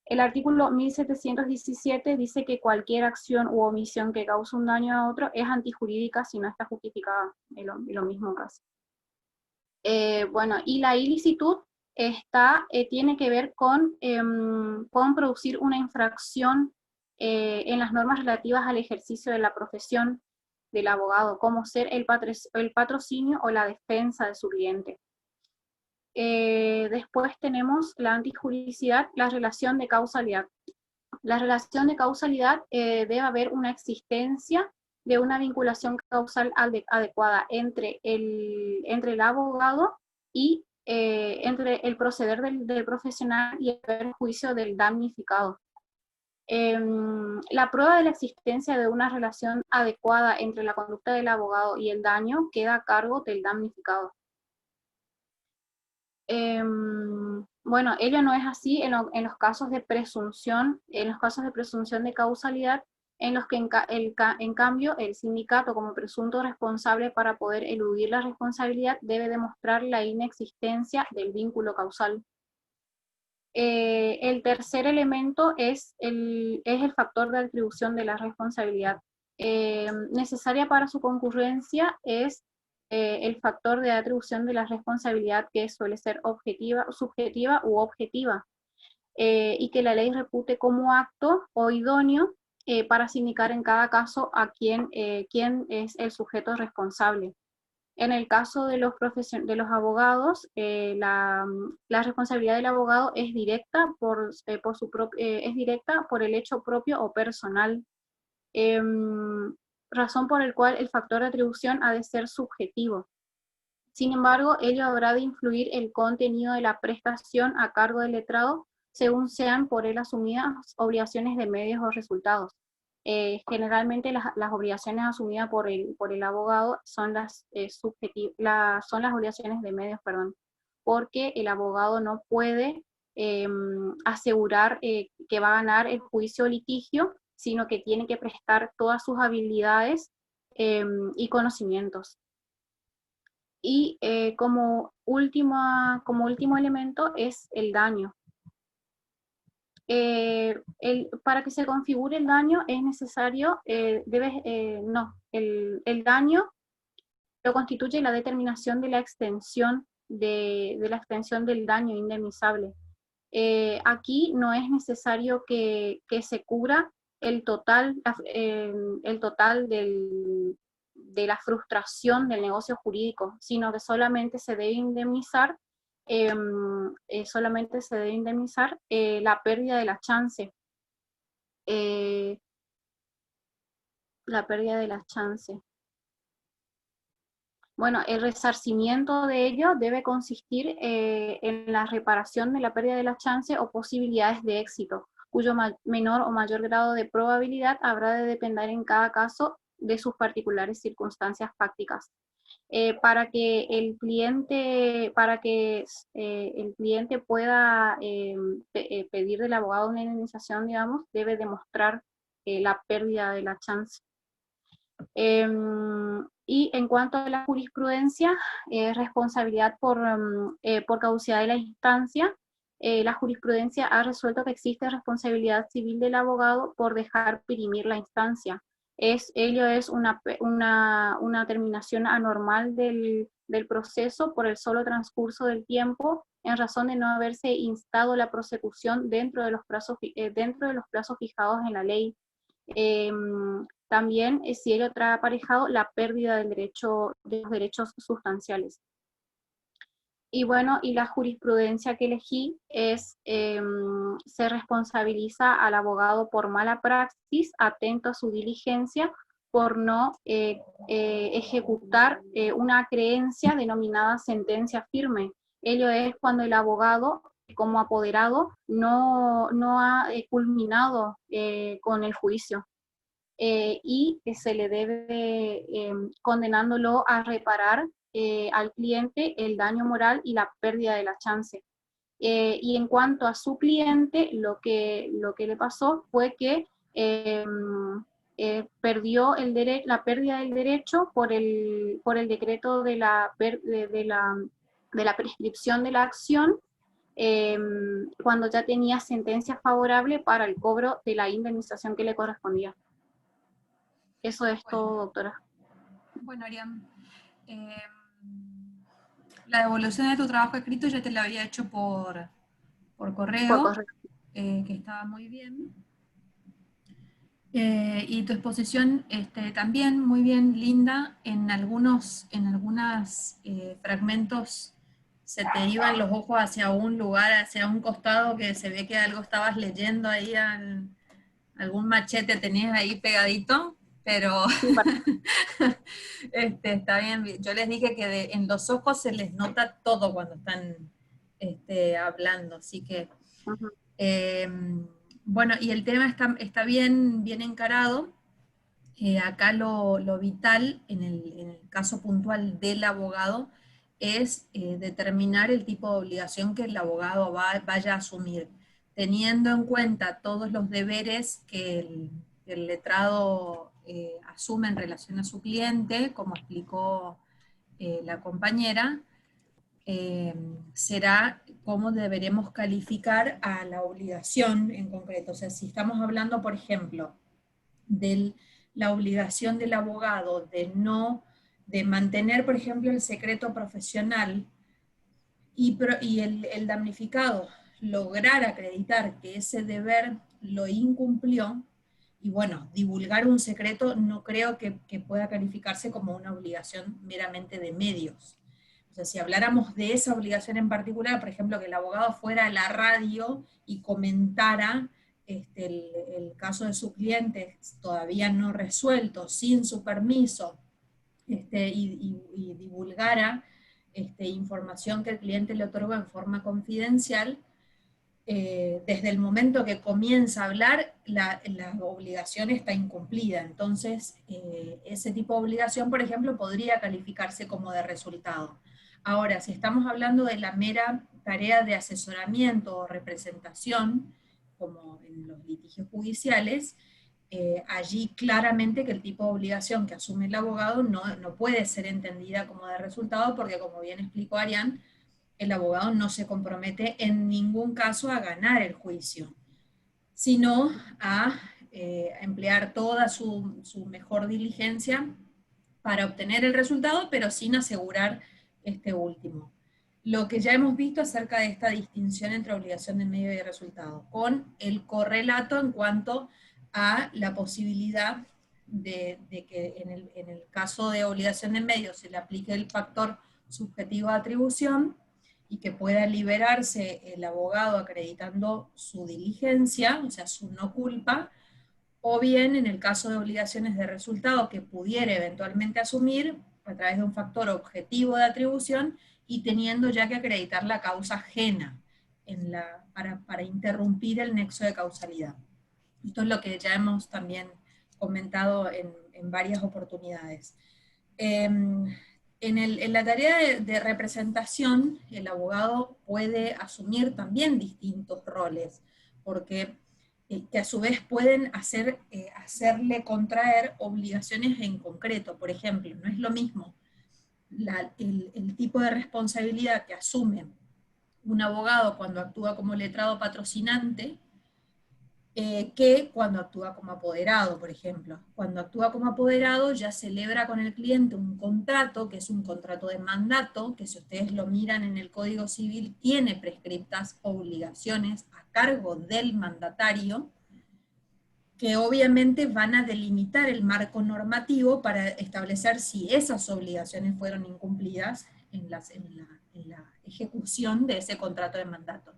El artículo 1717 dice que cualquier acción u omisión que cause un daño a otro es antijurídica si no está justificada, es lo mismo casi. Bueno, y la ilicitud tiene que ver con producir una infracción en las normas relativas al ejercicio de la profesión del abogado, como ser el patrocinio o la defensa de su cliente. Después tenemos la antijuridicidad, la relación de causalidad. La relación de causalidad debe haber una existencia de una vinculación causal adecuada entre el abogado y entre el proceder del profesional y el perjuicio del damnificado. La prueba de la existencia de una relación adecuada entre la conducta del abogado y el daño queda a cargo del damnificado. Bueno, ello no es así en los casos de presunción, de causalidad, en los que en cambio el sindicato como presunto responsable para poder eludir la responsabilidad debe demostrar la inexistencia del vínculo causal. El tercer elemento es el factor de atribución de la responsabilidad. Necesaria para su concurrencia es el factor de atribución de la responsabilidad, que suele ser subjetiva u objetiva, y que la ley repute como apto o idóneo para sindicar en cada caso a quién es el sujeto responsable. En el caso de los abogados, la responsabilidad del abogado es directa es directa por el hecho propio o personal, razón por la cual el factor de atribución ha de ser subjetivo. Sin embargo, ello habrá de influir el contenido de la prestación a cargo del letrado según sean por él asumidas obligaciones de medios o resultados. Generalmente las obligaciones asumidas por el abogado son las obligaciones de medios, porque el abogado no puede asegurar que va a ganar el juicio o litigio, sino que tiene que prestar todas sus habilidades y conocimientos. Y como último elemento es el daño. Para que se configure el daño es necesario, el daño lo constituye la determinación de la extensión del daño indemnizable. Aquí no es necesario que se cubra el total de la frustración del negocio jurídico, sino que solamente se debe indemnizar la pérdida de la chance. Bueno, el resarcimiento de ello debe consistir en la reparación de la pérdida de la chance o posibilidades de éxito, cuyo menor o mayor grado de probabilidad habrá de depender en cada caso de sus particulares circunstancias fácticas. Para que el cliente pueda pedir del abogado una indemnización, digamos, debe demostrar la pérdida de la chance. Y en cuanto a la jurisprudencia, responsabilidad por caducidad de la instancia, la jurisprudencia ha resuelto que existe responsabilidad civil del abogado por dejar perimir la instancia. Ello es una terminación anormal del proceso por el solo transcurso del tiempo, en razón de no haberse instado la prosecución dentro de los plazos fijados en la ley. También si ello trae aparejado la pérdida de los derechos sustanciales. Y bueno, y la jurisprudencia que elegí se responsabiliza al abogado por mala praxis, atento a su diligencia, por no ejecutar una creencia denominada sentencia firme. Ello es cuando el abogado, como apoderado, no ha culminado con el juicio. Y se le debe condenándolo a reparar al cliente el daño moral y la pérdida de la chance. Y en cuanto a su cliente, lo que le pasó fue que perdió la pérdida del derecho por el decreto de la prescripción de la acción, cuando ya tenía sentencia favorable para el cobro de la indemnización que le correspondía. Eso es todo, doctora. Bueno, Arián, la devolución de tu trabajo escrito ya te la había hecho por correo, Por correo. que estaba muy bien. Y tu exposición también muy bien, linda. En algunos fragmentos se te iban los ojos hacia un lugar, hacia un costado, que se ve que algo estabas leyendo ahí, algún machete tenías ahí pegadito, pero Sí, está bien. Yo les dije que en los ojos se les nota todo cuando están hablando, así que... uh-huh. Bueno, y el tema está bien encarado. Acá lo vital, en el caso puntual del abogado, es determinar el tipo de obligación que el abogado vaya a asumir, teniendo en cuenta todos los deberes que el letrado asume en relación a su cliente, como explicó la compañera. Será cómo deberemos calificar a la obligación en concreto. O sea, si estamos hablando, por ejemplo, de la obligación del abogado de mantener, por ejemplo, el secreto profesional, y el damnificado lograr acreditar que ese deber lo incumplió, y bueno, divulgar un secreto no creo que pueda calificarse como una obligación meramente de medios. O sea, si habláramos de esa obligación en particular, por ejemplo, que el abogado fuera a la radio y comentara el caso de su cliente todavía no resuelto, sin su permiso, y divulgara información que el cliente le otorgó en forma confidencial, desde el momento que comienza a hablar, la obligación está incumplida. Entonces, ese tipo de obligación, por ejemplo, podría calificarse como de resultado. Ahora, si estamos hablando de la mera tarea de asesoramiento o representación, como en los litigios judiciales, allí claramente que el tipo de obligación que asume el abogado no puede ser entendida como de resultado, porque como bien explicó Arián, el abogado no se compromete en ningún caso a ganar el juicio, sino a emplear toda su mejor diligencia para obtener el resultado, pero sin asegurar este último. Lo que ya hemos visto acerca de esta distinción entre obligación de medio y resultado, con el correlato en cuanto a la posibilidad de que en el caso de obligación de medio se le aplique el factor subjetivo de atribución, y que pueda liberarse el abogado acreditando su diligencia, o sea, su no culpa, o bien en el caso de obligaciones de resultado que pudiera eventualmente asumir a través de un factor objetivo de atribución y teniendo ya que acreditar la causa ajena para interrumpir el nexo de causalidad. Esto es lo que ya hemos también comentado en varias oportunidades. En la tarea de representación, el abogado puede asumir también distintos roles, porque que a su vez pueden hacerle contraer obligaciones en concreto. Por ejemplo, no es lo mismo el tipo de responsabilidad que asume un abogado cuando actúa como letrado patrocinante, que cuando actúa como apoderado, por ejemplo. Cuando actúa como apoderado ya celebra con el cliente un contrato, que es un contrato de mandato, que si ustedes lo miran en el Código Civil, tiene prescriptas obligaciones a cargo del mandatario, que obviamente van a delimitar el marco normativo para establecer si esas obligaciones fueron incumplidas en la ejecución de ese contrato de mandato.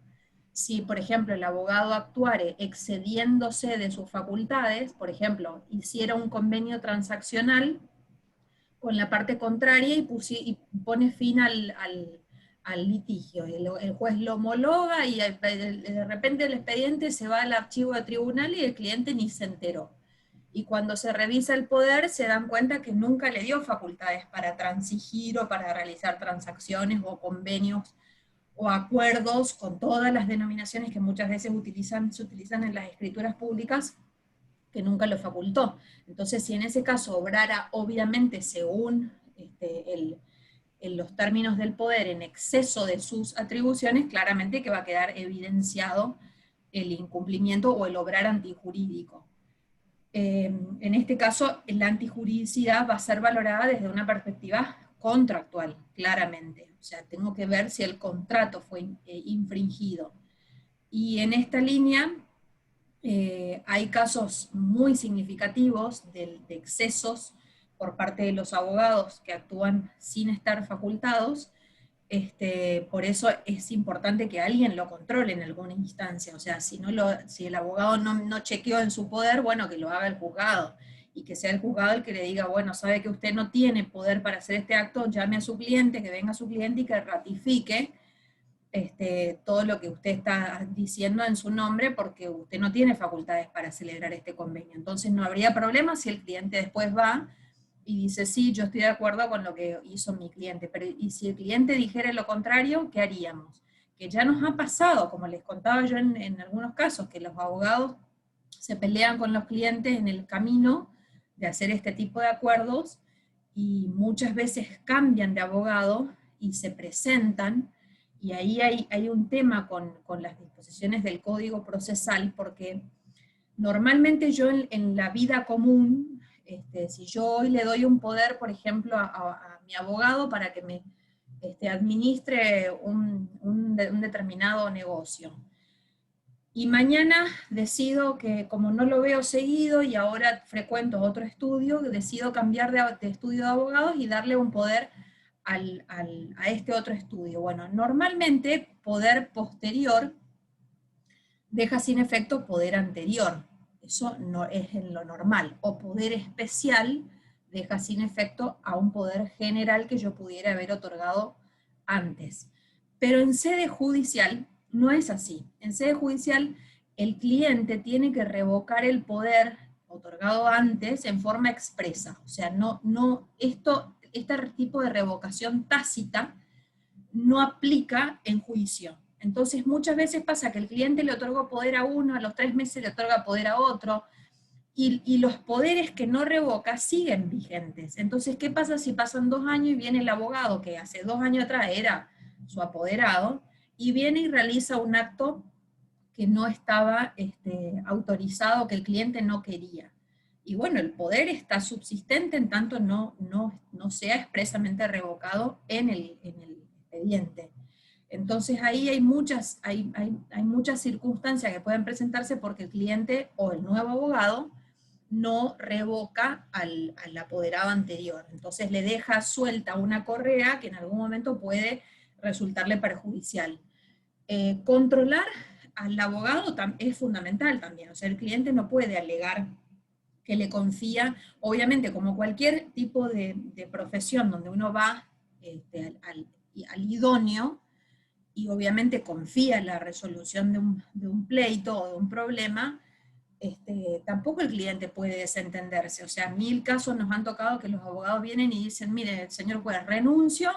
Si, por ejemplo, el abogado actuare excediéndose de sus facultades, por ejemplo, hiciera un convenio transaccional con la parte contraria y pone fin al litigio, el juez lo homologa y de repente el expediente se va al archivo de tribunal y el cliente ni se enteró. Y cuando se revisa el poder, se dan cuenta que nunca le dio facultades para transigir o para realizar transacciones o convenios o acuerdos con todas las denominaciones que muchas veces se utilizan en las escrituras públicas, que nunca lo facultó. Entonces, si en ese caso obrara obviamente según en los términos del poder en exceso de sus atribuciones, claramente que va a quedar evidenciado el incumplimiento o el obrar antijurídico. En este caso, la antijuridicidad va a ser valorada desde una perspectiva contractual, claramente. O sea, tengo que ver si el contrato fue infringido. Y en esta línea hay casos muy significativos de excesos por parte de los abogados que actúan sin estar facultados. Por eso es importante que alguien lo controle en alguna instancia. O sea, si el abogado no chequeó en su poder, bueno, que lo haga el juzgado. Y que sea el juzgado el que le diga, bueno, sabe que usted no tiene poder para hacer este acto, llame a su cliente, que venga su cliente y que ratifique todo lo que usted está diciendo en su nombre, porque usted no tiene facultades para celebrar este convenio. Entonces no habría problema si el cliente después va y dice, sí, yo estoy de acuerdo con lo que hizo mi cliente, pero y si el cliente dijera lo contrario, ¿qué haríamos? Que ya nos ha pasado, como les contaba yo en algunos casos, que los abogados se pelean con los clientes en el camino de hacer este tipo de acuerdos, y muchas veces cambian de abogado y se presentan, y ahí hay un tema con las disposiciones del Código Procesal, porque normalmente yo en la vida común, si yo hoy le doy un poder, por ejemplo, a mi abogado para que me administre un determinado negocio, y mañana decido que, como no lo veo seguido y ahora frecuento otro estudio, decido cambiar de estudio de abogados y darle un poder a este otro estudio. Bueno, normalmente poder posterior deja sin efecto poder anterior. Eso no es en lo normal. O poder especial deja sin efecto a un poder general que yo pudiera haber otorgado antes. Pero en sede judicial no es así. En sede judicial el cliente tiene que revocar el poder otorgado antes en forma expresa. O sea, este tipo de revocación tácita no aplica en juicio. Entonces muchas veces pasa que el cliente le otorgó poder a uno, a los 3 meses le otorga poder a otro, y los poderes que no revoca siguen vigentes. Entonces, ¿qué pasa si pasan 2 años y viene el abogado que hace 2 años atrás era su apoderado, y viene y realiza un acto que no estaba autorizado, que el cliente no quería? Y bueno, el poder está subsistente en tanto no sea expresamente revocado en el expediente. Entonces ahí hay muchas circunstancias que pueden presentarse porque el cliente o el nuevo abogado no revoca al apoderado anterior. Entonces le deja suelta una correa que en algún momento puede resultarle perjudicial. Controlar al abogado es fundamental también. O sea, el cliente no puede alegar que le confía, obviamente como cualquier tipo de profesión donde uno va al idóneo, y obviamente confía en la resolución de un pleito o de un problema, tampoco el cliente puede desentenderse. O sea, 1000 casos nos han tocado que los abogados vienen y dicen, mire, señor juez, renuncio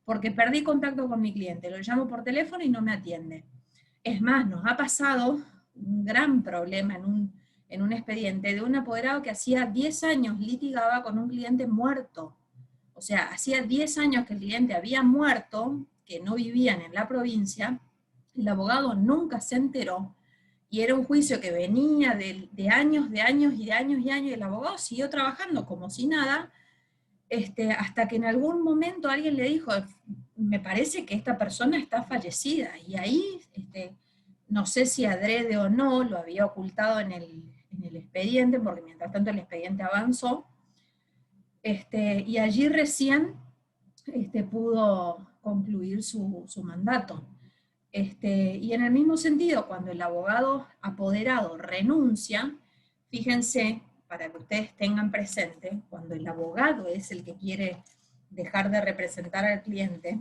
porque perdí contacto con mi cliente, lo llamo por teléfono y no me atiende. Es más, nos ha pasado un gran problema en un expediente de un apoderado que hacía 10 años litigaba con un cliente muerto. O sea, hacía 10 años que el cliente había muerto, que no vivían en la provincia, el abogado nunca se enteró, y era un juicio que venía de años, y el abogado siguió trabajando como si nada, hasta que en algún momento alguien le dijo, me parece que esta persona está fallecida, y ahí, no sé si adrede o no, lo había ocultado en el expediente, porque mientras tanto el expediente avanzó, y allí recién pudo concluir su mandato. Y en el mismo sentido, cuando el abogado apoderado renuncia, fíjense, para que ustedes tengan presente, cuando el abogado es el que quiere dejar de representar al cliente,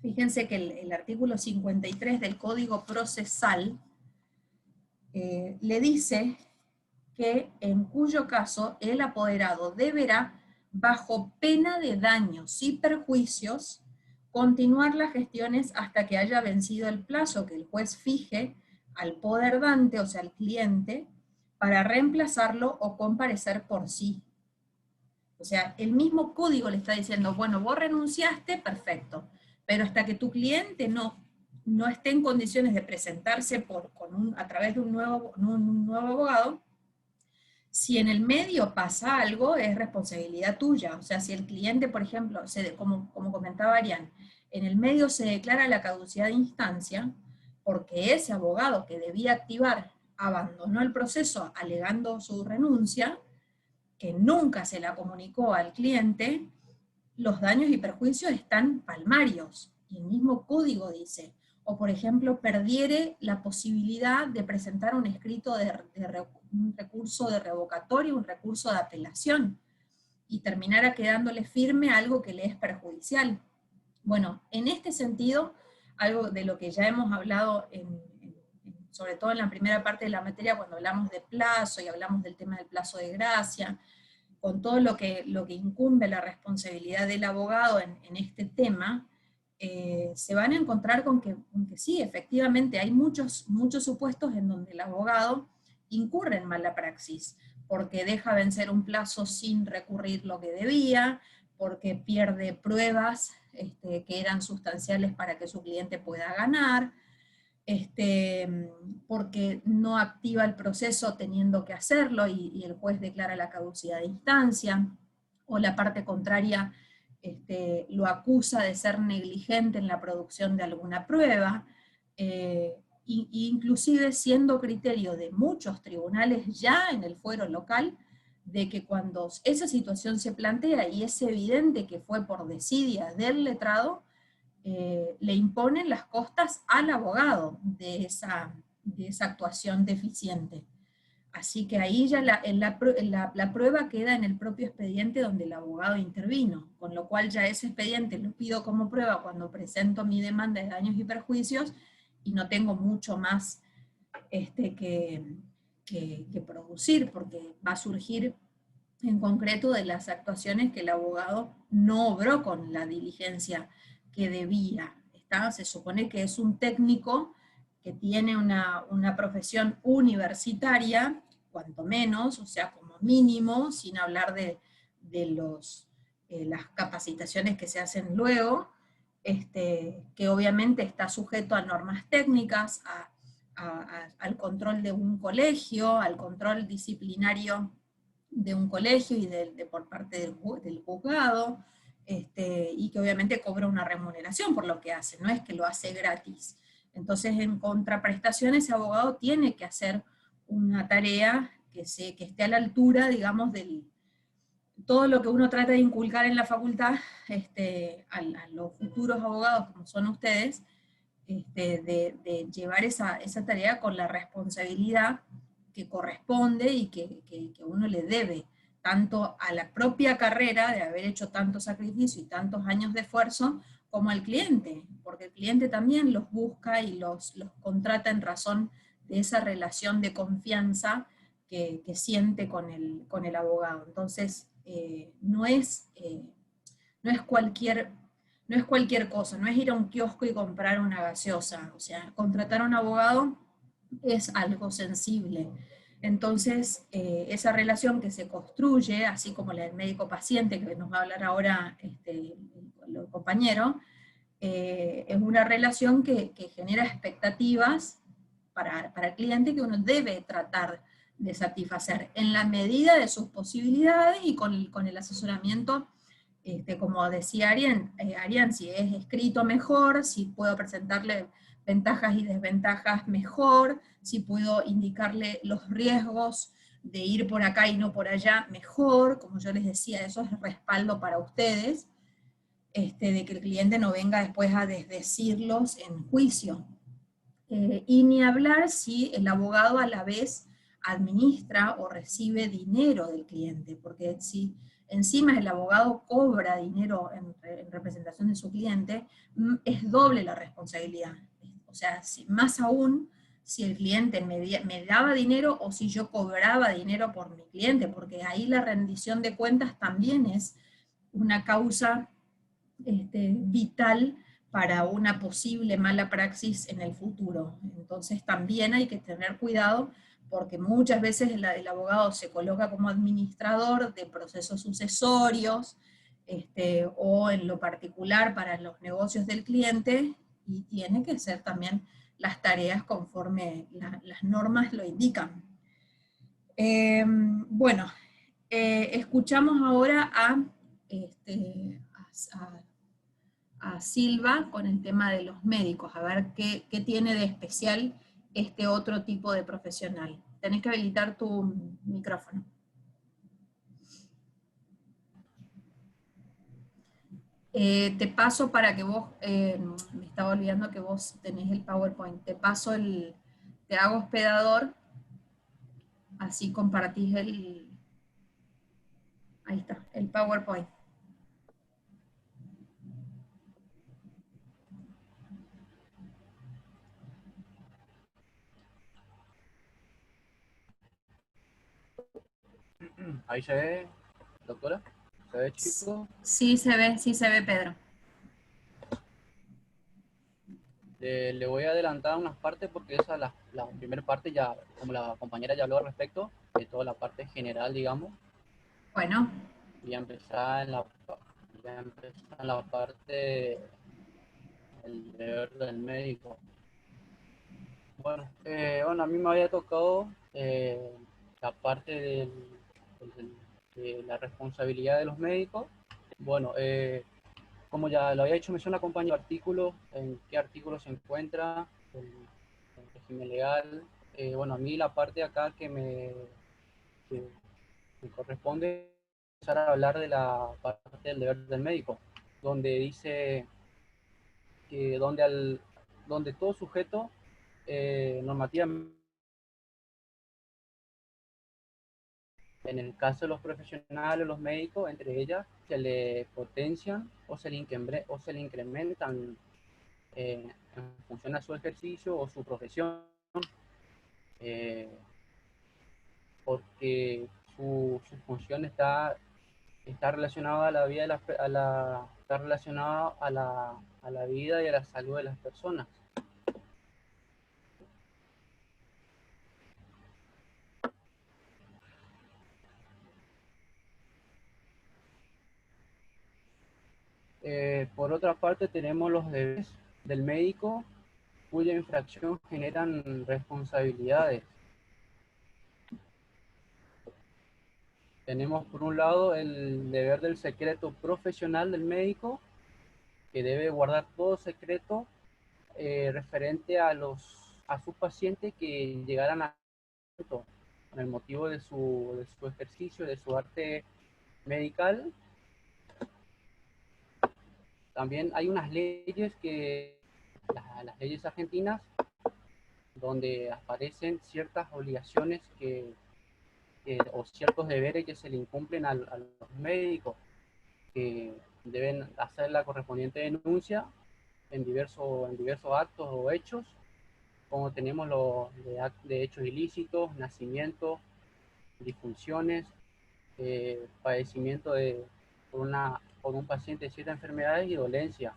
fíjense que el artículo 53 del Código Procesal le dice que en cuyo caso el apoderado deberá, bajo pena de daños y perjuicios, continuar las gestiones hasta que haya vencido el plazo que el juez fije al poderdante, o sea, al cliente, para reemplazarlo o comparecer por sí. O sea, el mismo código le está diciendo, bueno, vos renunciaste, perfecto, pero hasta que tu cliente no esté en condiciones de presentarse a través de un nuevo abogado, si en el medio pasa algo, es responsabilidad tuya. O sea, si el cliente, por ejemplo, como comentaba Arián, en el medio se declara la caducidad de instancia, porque ese abogado que debía activar abandonó el proceso alegando su renuncia, que nunca se la comunicó al cliente, los daños y perjuicios están palmarios. Y el mismo código dice, o por ejemplo, perdiere la posibilidad de presentar un escrito un recurso de revocatorio, un recurso de apelación, y terminara quedándole firme algo que le es perjudicial. Bueno, en este sentido, algo de lo que ya hemos hablado, sobre todo en la primera parte de la materia, cuando hablamos de plazo y hablamos del tema del plazo de gracia, con todo lo que incumbe la responsabilidad del abogado en este tema, se van a encontrar con que sí, efectivamente, hay muchos supuestos en donde el abogado incurre en mala praxis, porque deja vencer un plazo sin recurrir lo que debía, porque pierde pruebas que eran sustanciales para que su cliente pueda ganar, porque no activa el proceso teniendo que hacerlo y el juez declara la caducidad de instancia, o la parte contraria lo acusa de ser negligente en la producción de alguna prueba, inclusive siendo criterio de muchos tribunales ya en el fuero local, de que cuando esa situación se plantea y es evidente que fue por desidia del letrado, le imponen las costas al abogado de esa actuación deficiente. Así que ahí ya la prueba queda en el propio expediente donde el abogado intervino, con lo cual ya ese expediente lo pido como prueba cuando presento mi demanda de daños y perjuicios, y no tengo mucho más que producir, porque va a surgir en concreto de las actuaciones que el abogado no obró con la diligencia que debía. Se supone que es un técnico que tiene una profesión universitaria, cuanto menos, o sea, como mínimo, sin hablar de las capacitaciones que se hacen luego, que obviamente está sujeto a normas técnicas, al control de un colegio, al control disciplinario de un colegio y por parte del juzgado, y que obviamente cobra una remuneración por lo que hace, no es que lo hace gratis. Entonces, en contraprestación, ese abogado tiene que hacer una tarea que esté a la altura, digamos, todo lo que uno trata de inculcar en la facultad a los futuros abogados, como son ustedes, de llevar esa tarea con la responsabilidad que corresponde y que uno le debe, tanto a la propia carrera de haber hecho tanto sacrificio y tantos años de esfuerzo, como al cliente, porque el cliente también los busca y los contrata en razón de esa relación de confianza que siente con el abogado. Entonces, no es cualquier cosa, no es ir a un kiosco y comprar una gaseosa, o sea, contratar a un abogado es algo sensible. Entonces, esa relación que se construye, así como la del médico-paciente, que nos va a hablar ahora el compañero, es una relación que genera expectativas para el cliente que uno debe tratar de satisfacer en la medida de sus posibilidades y con el asesoramiento, como decía Arián, si es escrito mejor, si puedo presentarle ventajas y desventajas mejor, si puedo indicarle los riesgos de ir por acá y no por allá mejor, como yo les decía, eso es respaldo para ustedes, de que el cliente no venga después a desdecirlos en juicio. Y ni hablar si el abogado a la vez administra o recibe dinero del cliente, porque si encima el abogado cobra dinero en representación de su cliente, es doble la responsabilidad. O sea, más aún si el cliente me daba dinero o si yo cobraba dinero por mi cliente, porque ahí la rendición de cuentas también es una causa vital para una posible mala praxis en el futuro. Entonces también hay que tener cuidado porque muchas veces el abogado se coloca como administrador de procesos sucesorios o en lo particular para los negocios del cliente y tiene que hacer también las tareas conforme las normas lo indican. Bueno, escuchamos ahora a Silva con el tema de los médicos, a ver qué tiene de especial este otro tipo de profesional. Tenés que habilitar tu micrófono. Te paso para que vos, me estaba olvidando que vos tenés el PowerPoint, te paso te hago hospedador, así compartís ahí está, el PowerPoint. Ahí se ve, doctora. ¿Se ve, chico? Sí se ve, Pedro. Le voy a adelantar unas partes porque esa, la primera parte ya, como la compañera ya habló al respecto, de toda la parte general, digamos. Bueno. Y ya empezar en la parte del deber del médico. Bueno, a mí me había tocado la parte de la responsabilidad de los médicos. Bueno, como ya lo había hecho mención la compañía, artículos, en qué artículo se encuentra, el régimen legal. A mí la parte acá que me corresponde empezar a hablar de la parte del deber del médico, donde dice que donde todo sujeto normativamente, en el caso de los profesionales, los médicos, entre ellas, se le potencian o se le incrementan en función a su ejercicio o su profesión, porque su función está relacionada a la vida de está relacionada a la vida y a la salud de las personas. Por otra parte, tenemos los deberes del médico, cuya infracción generan responsabilidades. Tenemos por un lado el deber del secreto profesional del médico, que debe guardar todo secreto referente a sus pacientes que llegaran a con el motivo de su ejercicio, de su arte medical. También hay unas leyes las leyes argentinas, donde aparecen ciertas obligaciones o ciertos deberes que se le incumplen a los médicos, que deben hacer la correspondiente denuncia en diversos actos o hechos, como tenemos los de hechos ilícitos, nacimientos, disfunciones, padecimiento por un paciente de ciertas enfermedades y dolencias.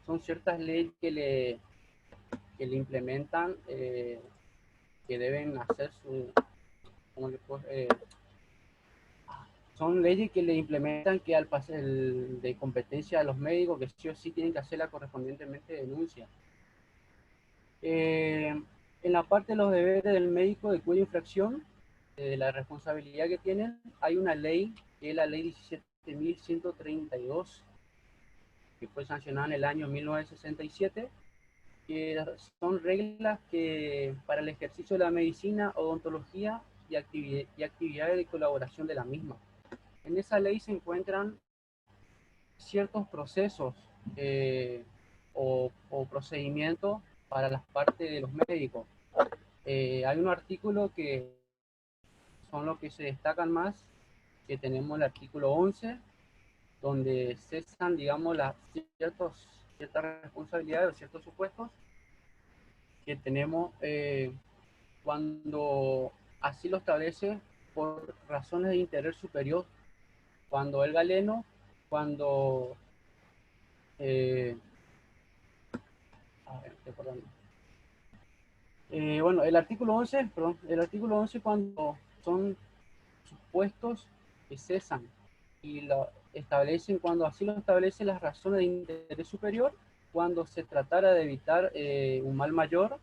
Son ciertas leyes que le implementan, que deben hacer son leyes que le implementan que al pasar de competencia a los médicos, que sí o sí tienen que hacer la correspondientemente denuncia. En la parte de los deberes del médico de cuya infracción, de la responsabilidad que tienen, hay una ley, que es la ley 17.132, que fue sancionada en el año 1967, que son reglas que para el ejercicio de la medicina, odontología y actividades de colaboración de la misma. En esa ley se encuentran ciertos procesos o procedimientos para las partes de los médicos. Hay un artículo que son los que se destacan más, que tenemos el artículo 11, donde cesan, digamos, ciertas responsabilidades o ciertos supuestos, que tenemos cuando así lo establece por razones de interés superior, cuando el galeno, cuando perdón. Bueno, el artículo 11, perdón, el artículo 11 cuando son supuestos que cesan y lo establecen, cuando así lo establecen las razones de interés superior, cuando se tratara de evitar un mal mayor,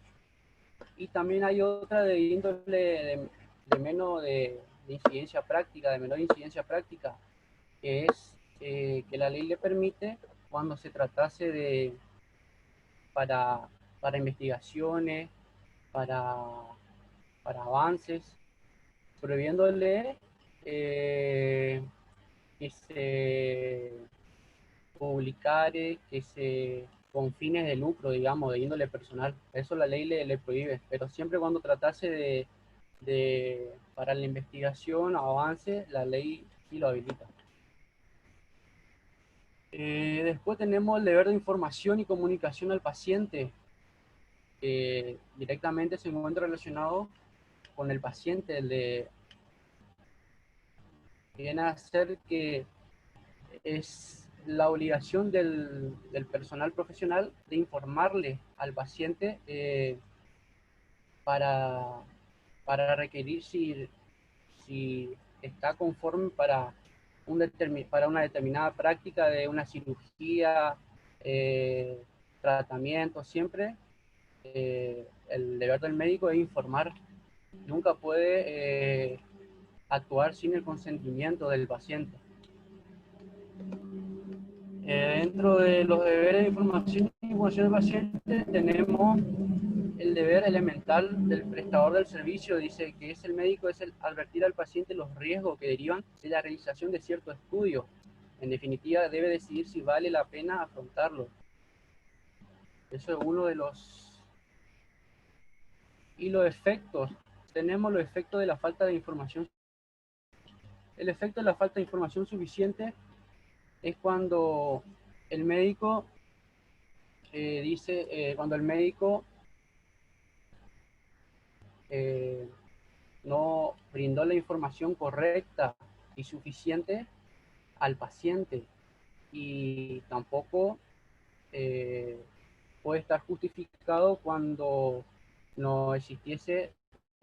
y también hay otra de índole de incidencia práctica, de menor incidencia práctica, que es que la ley le permite cuando se tratase de para investigaciones, para, para avances, prohibiéndole que se publicare, que se con fines de lucro, digamos, de índole personal. Eso la ley le prohíbe, pero siempre cuando tratase para la investigación o avance, la ley sí lo habilita. Después tenemos el deber de información y comunicación al paciente, que directamente se encuentra relacionado con el paciente, viene a ser que es la obligación del personal profesional de informarle al paciente para, para requerir si está conforme para una determinada práctica de una cirugía, tratamiento, siempre el deber del médico es informar. Nunca puede actuar sin el consentimiento del paciente. Dentro de los deberes de información y información del paciente tenemos el deber elemental del prestador del servicio, dice que es el médico, es el advertir al paciente los riesgos que derivan de la realización de cierto estudio. En definitiva, debe decidir si vale la pena afrontarlo. Eso es uno de los... Y los efectos. Tenemos los efectos de la falta de información. El efecto de la falta de información suficiente es cuando el médico cuando el médico no brindó la información correcta y suficiente al paciente, y tampoco puede estar justificado cuando no existiese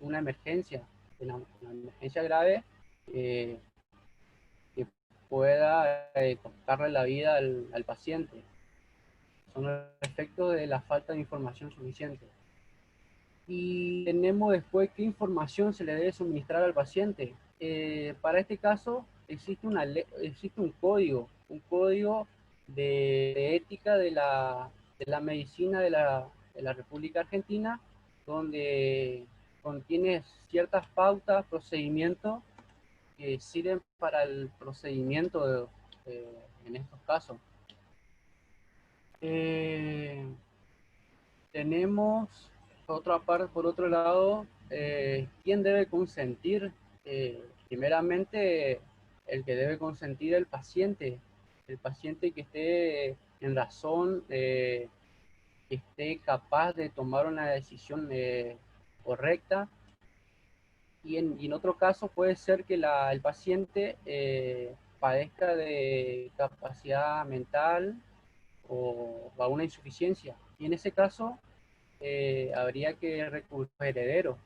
una emergencia grave que pueda costarle la vida al paciente. Son los efectos de la falta de información suficiente. Y tenemos después qué información se le debe suministrar al paciente. Para este caso existe un código de ética de la medicina de la República Argentina, donde contiene ciertas pautas, procedimientos que sirven para el procedimiento en estos casos. Tenemos por otro lado, ¿quién debe consentir? Primeramente, el que debe consentir el paciente que esté en razón, que esté capaz de tomar una decisión correcta. Y en otro caso puede ser que el paciente padezca de capacidad mental o alguna insuficiencia. Y en ese caso habría que recurrir a los herederos.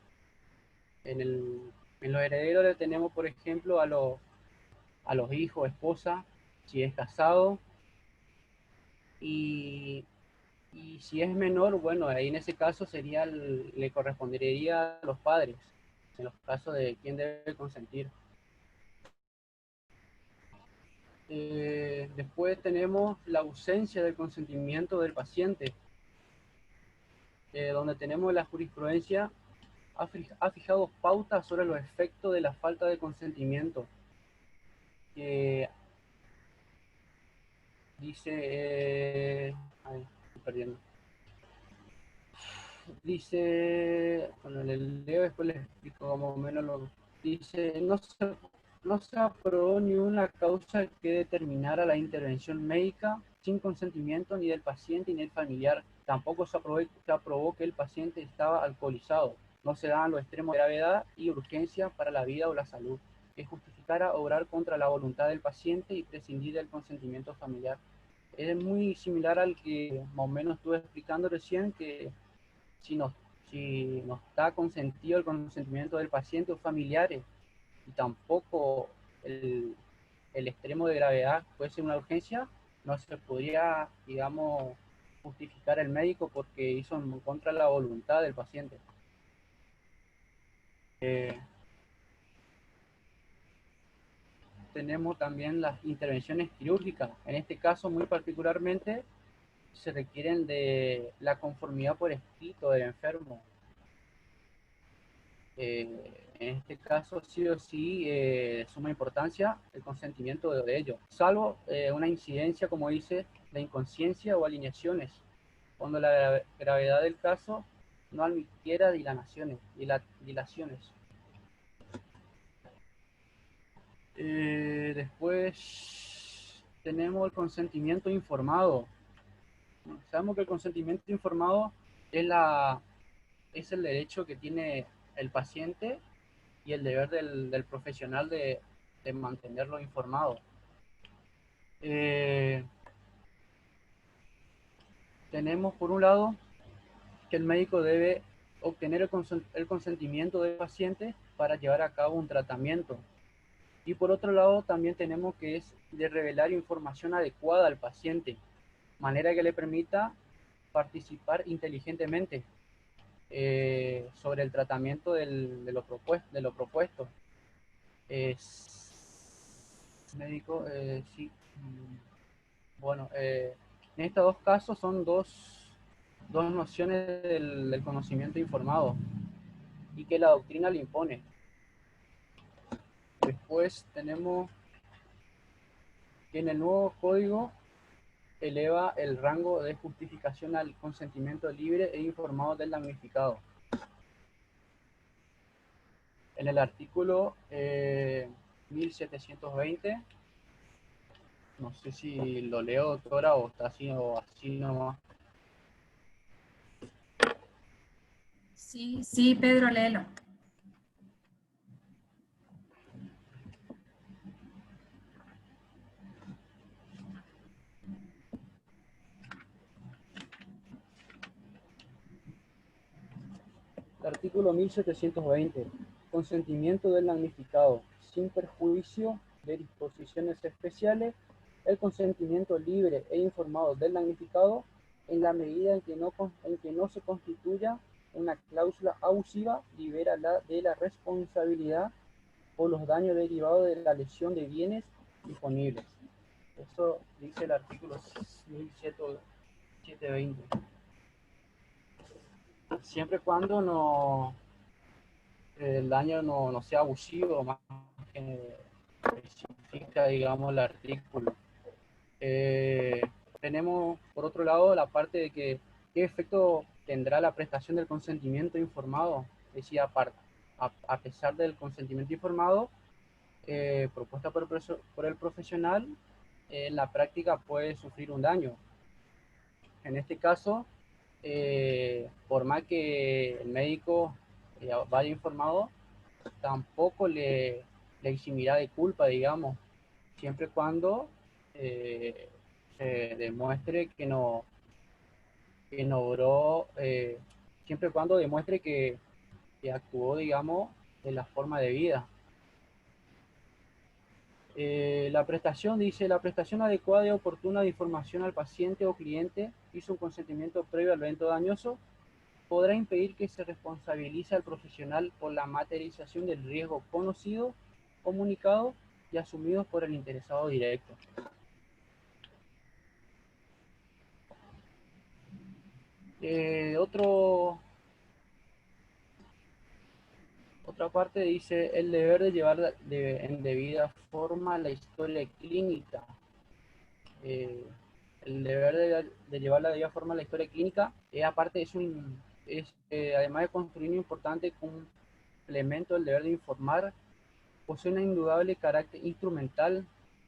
En los herederos le tenemos, por ejemplo, a los hijos, esposa, si es casado, y si es menor, bueno, ahí en ese caso le correspondería a los padres, en los casos de quién debe consentir. Después tenemos la ausencia del consentimiento del paciente, donde tenemos la jurisprudencia ha fijado pautas sobre los efectos de la falta de consentimiento. Dice, estoy perdiendo. Dice, bueno, le leo, después les explico más o menos dice, no se aprobó ni una causa que determinara la intervención médica sin consentimiento ni del paciente ni del familiar. Tampoco se aprobó que el paciente estaba alcoholizado. no se daban los extremos de gravedad y urgencia para la vida o la salud, que justificara obrar contra la voluntad del paciente y prescindir del consentimiento familiar. Es muy similar al que más o menos estuve explicando recién, que si no está consentido el consentimiento del paciente o familiares, y tampoco el extremo de gravedad puede ser una urgencia, no se podría, digamos, justificar el médico porque hizo en contra de la voluntad del paciente. Tenemos también las intervenciones quirúrgicas. En este caso, muy particularmente, se requieren de la conformidad por escrito del enfermo. En este caso, sí o sí, de suma importancia el consentimiento de ello, salvo una incidencia, como dice, de inconsciencia o alineaciones, cuando la gravedad del caso no admitiera dilaciones. Después tenemos el consentimiento informado. Sabemos que el consentimiento informado es el derecho que tiene el paciente y el deber del profesional de mantenerlo informado. Tenemos por un lado que el médico debe obtener el consentimiento del paciente para llevar a cabo un tratamiento. Y por otro lado también tenemos que es de revelar información adecuada al paciente, manera que le permita participar inteligentemente sobre el tratamiento de lo propuesto. Médico, sí. Bueno, en estos dos casos son dos nociones del conocimiento informado y que la doctrina le impone. Después tenemos que en el nuevo código eleva el rango de justificación al consentimiento libre e informado del damnificado. En el artículo 1720, no sé si lo leo, doctora, o está así nomás. Sí, Pedro, léelo. Artículo 1720. Consentimiento del damnificado. Sin perjuicio de disposiciones especiales, el consentimiento libre e informado del damnificado, en la medida en que no se constituya una cláusula abusiva, libera de la responsabilidad por los daños derivados de la lesión de bienes disponibles. Eso dice el artículo 1720. Siempre y cuando el daño no sea abusivo, más que especifica, digamos, el artículo. Tenemos, por otro lado, la parte de que qué efecto tendrá la prestación del consentimiento informado. Es decir, a pesar del consentimiento informado propuesta por el profesional, en la práctica puede sufrir un daño. En este caso, por más que el médico vaya informado, tampoco le eximirá de culpa, digamos, siempre y cuando se demuestre que no obró, siempre y cuando demuestre que actuó, digamos, de la forma debida. La prestación dice, la prestación adecuada y oportuna de información al paciente o cliente hizo un consentimiento previo al evento dañoso, podrá impedir que se responsabilice al profesional por la materialización del riesgo conocido, comunicado y asumido por el interesado directo. Otra parte dice el deber de llevar en debida forma la historia clínica. El deber de llevar la debida forma la historia clínica, aparte además de construir un importante complemento del deber de informar, posee un indudable carácter instrumental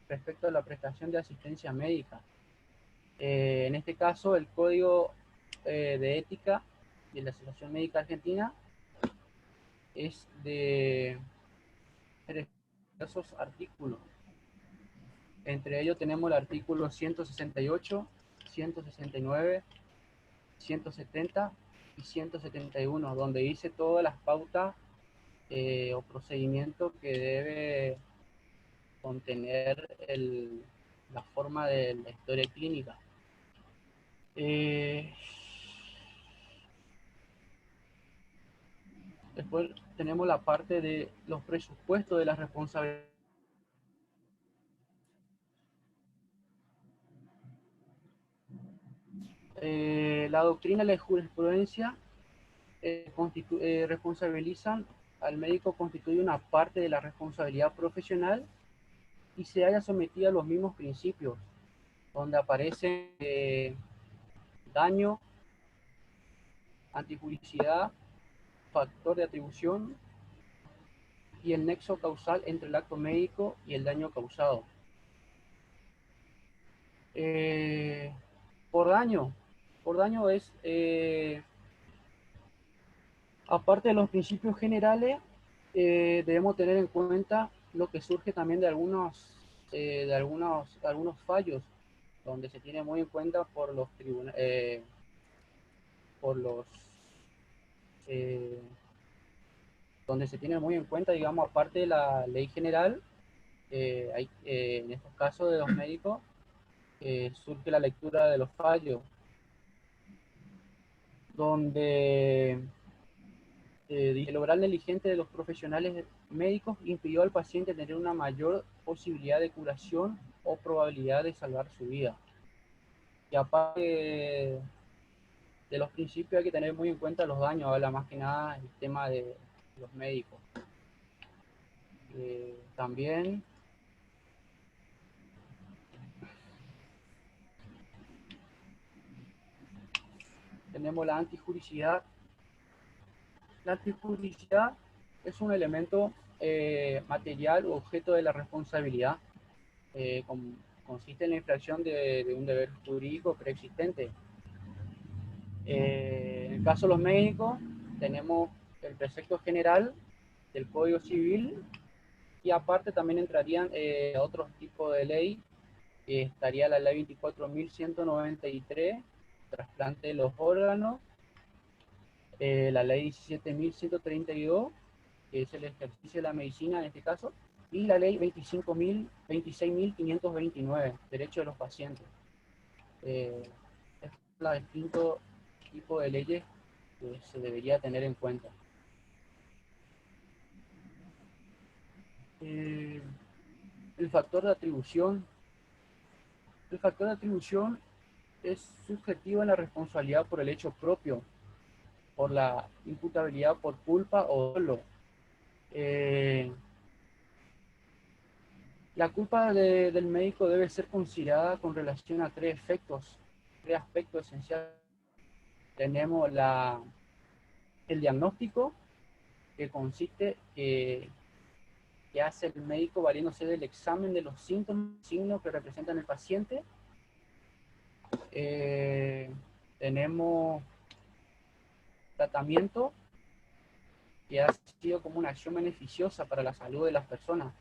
respecto a la prestación de asistencia médica. En este caso, el Código de Ética de la Asociación Médica Argentina es de diversos artículos. Entre ellos tenemos el artículo 168, 169, 170 y 171, donde dice todas las pautas o procedimientos que debe contener la forma de la historia clínica. Después tenemos la parte de los presupuestos de la responsabilidad. La doctrina y la jurisprudencia responsabilizan al médico, constituye una parte de la responsabilidad profesional y se haya sometido a los mismos principios, donde aparecen daño, antijuricidad, factor de atribución y el nexo causal entre el acto médico y el daño causado. Por daño es, aparte de los principios generales, debemos tener en cuenta lo que surge también de algunos fallos, donde se tiene muy en cuenta por los tribunales, donde se tiene muy en cuenta, digamos, aparte de la ley general, en estos casos de los médicos, surge la lectura de los fallos, donde el obrar negligente de los profesionales médicos impidió al paciente tener una mayor posibilidad de curación o probabilidad de salvar su vida. Y aparte de los principios hay que tener muy en cuenta los daños, habla más que nada el tema de los médicos. También tenemos la antijuricidad. La antijuricidad es un elemento material o objeto de la responsabilidad. Consiste en la infracción de un deber jurídico preexistente. En el caso de los médicos, tenemos el precepto general del Código Civil y aparte también entrarían otros tipos de ley. Estaría la ley 24.193, trasplante de los órganos, la ley 17.132, que es el ejercicio de la medicina en este caso, y la ley 26.529, derecho de los pacientes. Es la distinto tipo de leyes que se debería tener en cuenta. El factor de atribución. El factor de atribución es subjetivo en la responsabilidad por el hecho propio, por la imputabilidad por culpa o dolo. La culpa del médico debe ser considerada con relación a tres aspectos esenciales. Tenemos el diagnóstico, que consiste que hace el médico valiéndose del examen de los signos que representan el paciente. Tenemos tratamiento, que ha sido como una acción beneficiosa para la salud de las personas,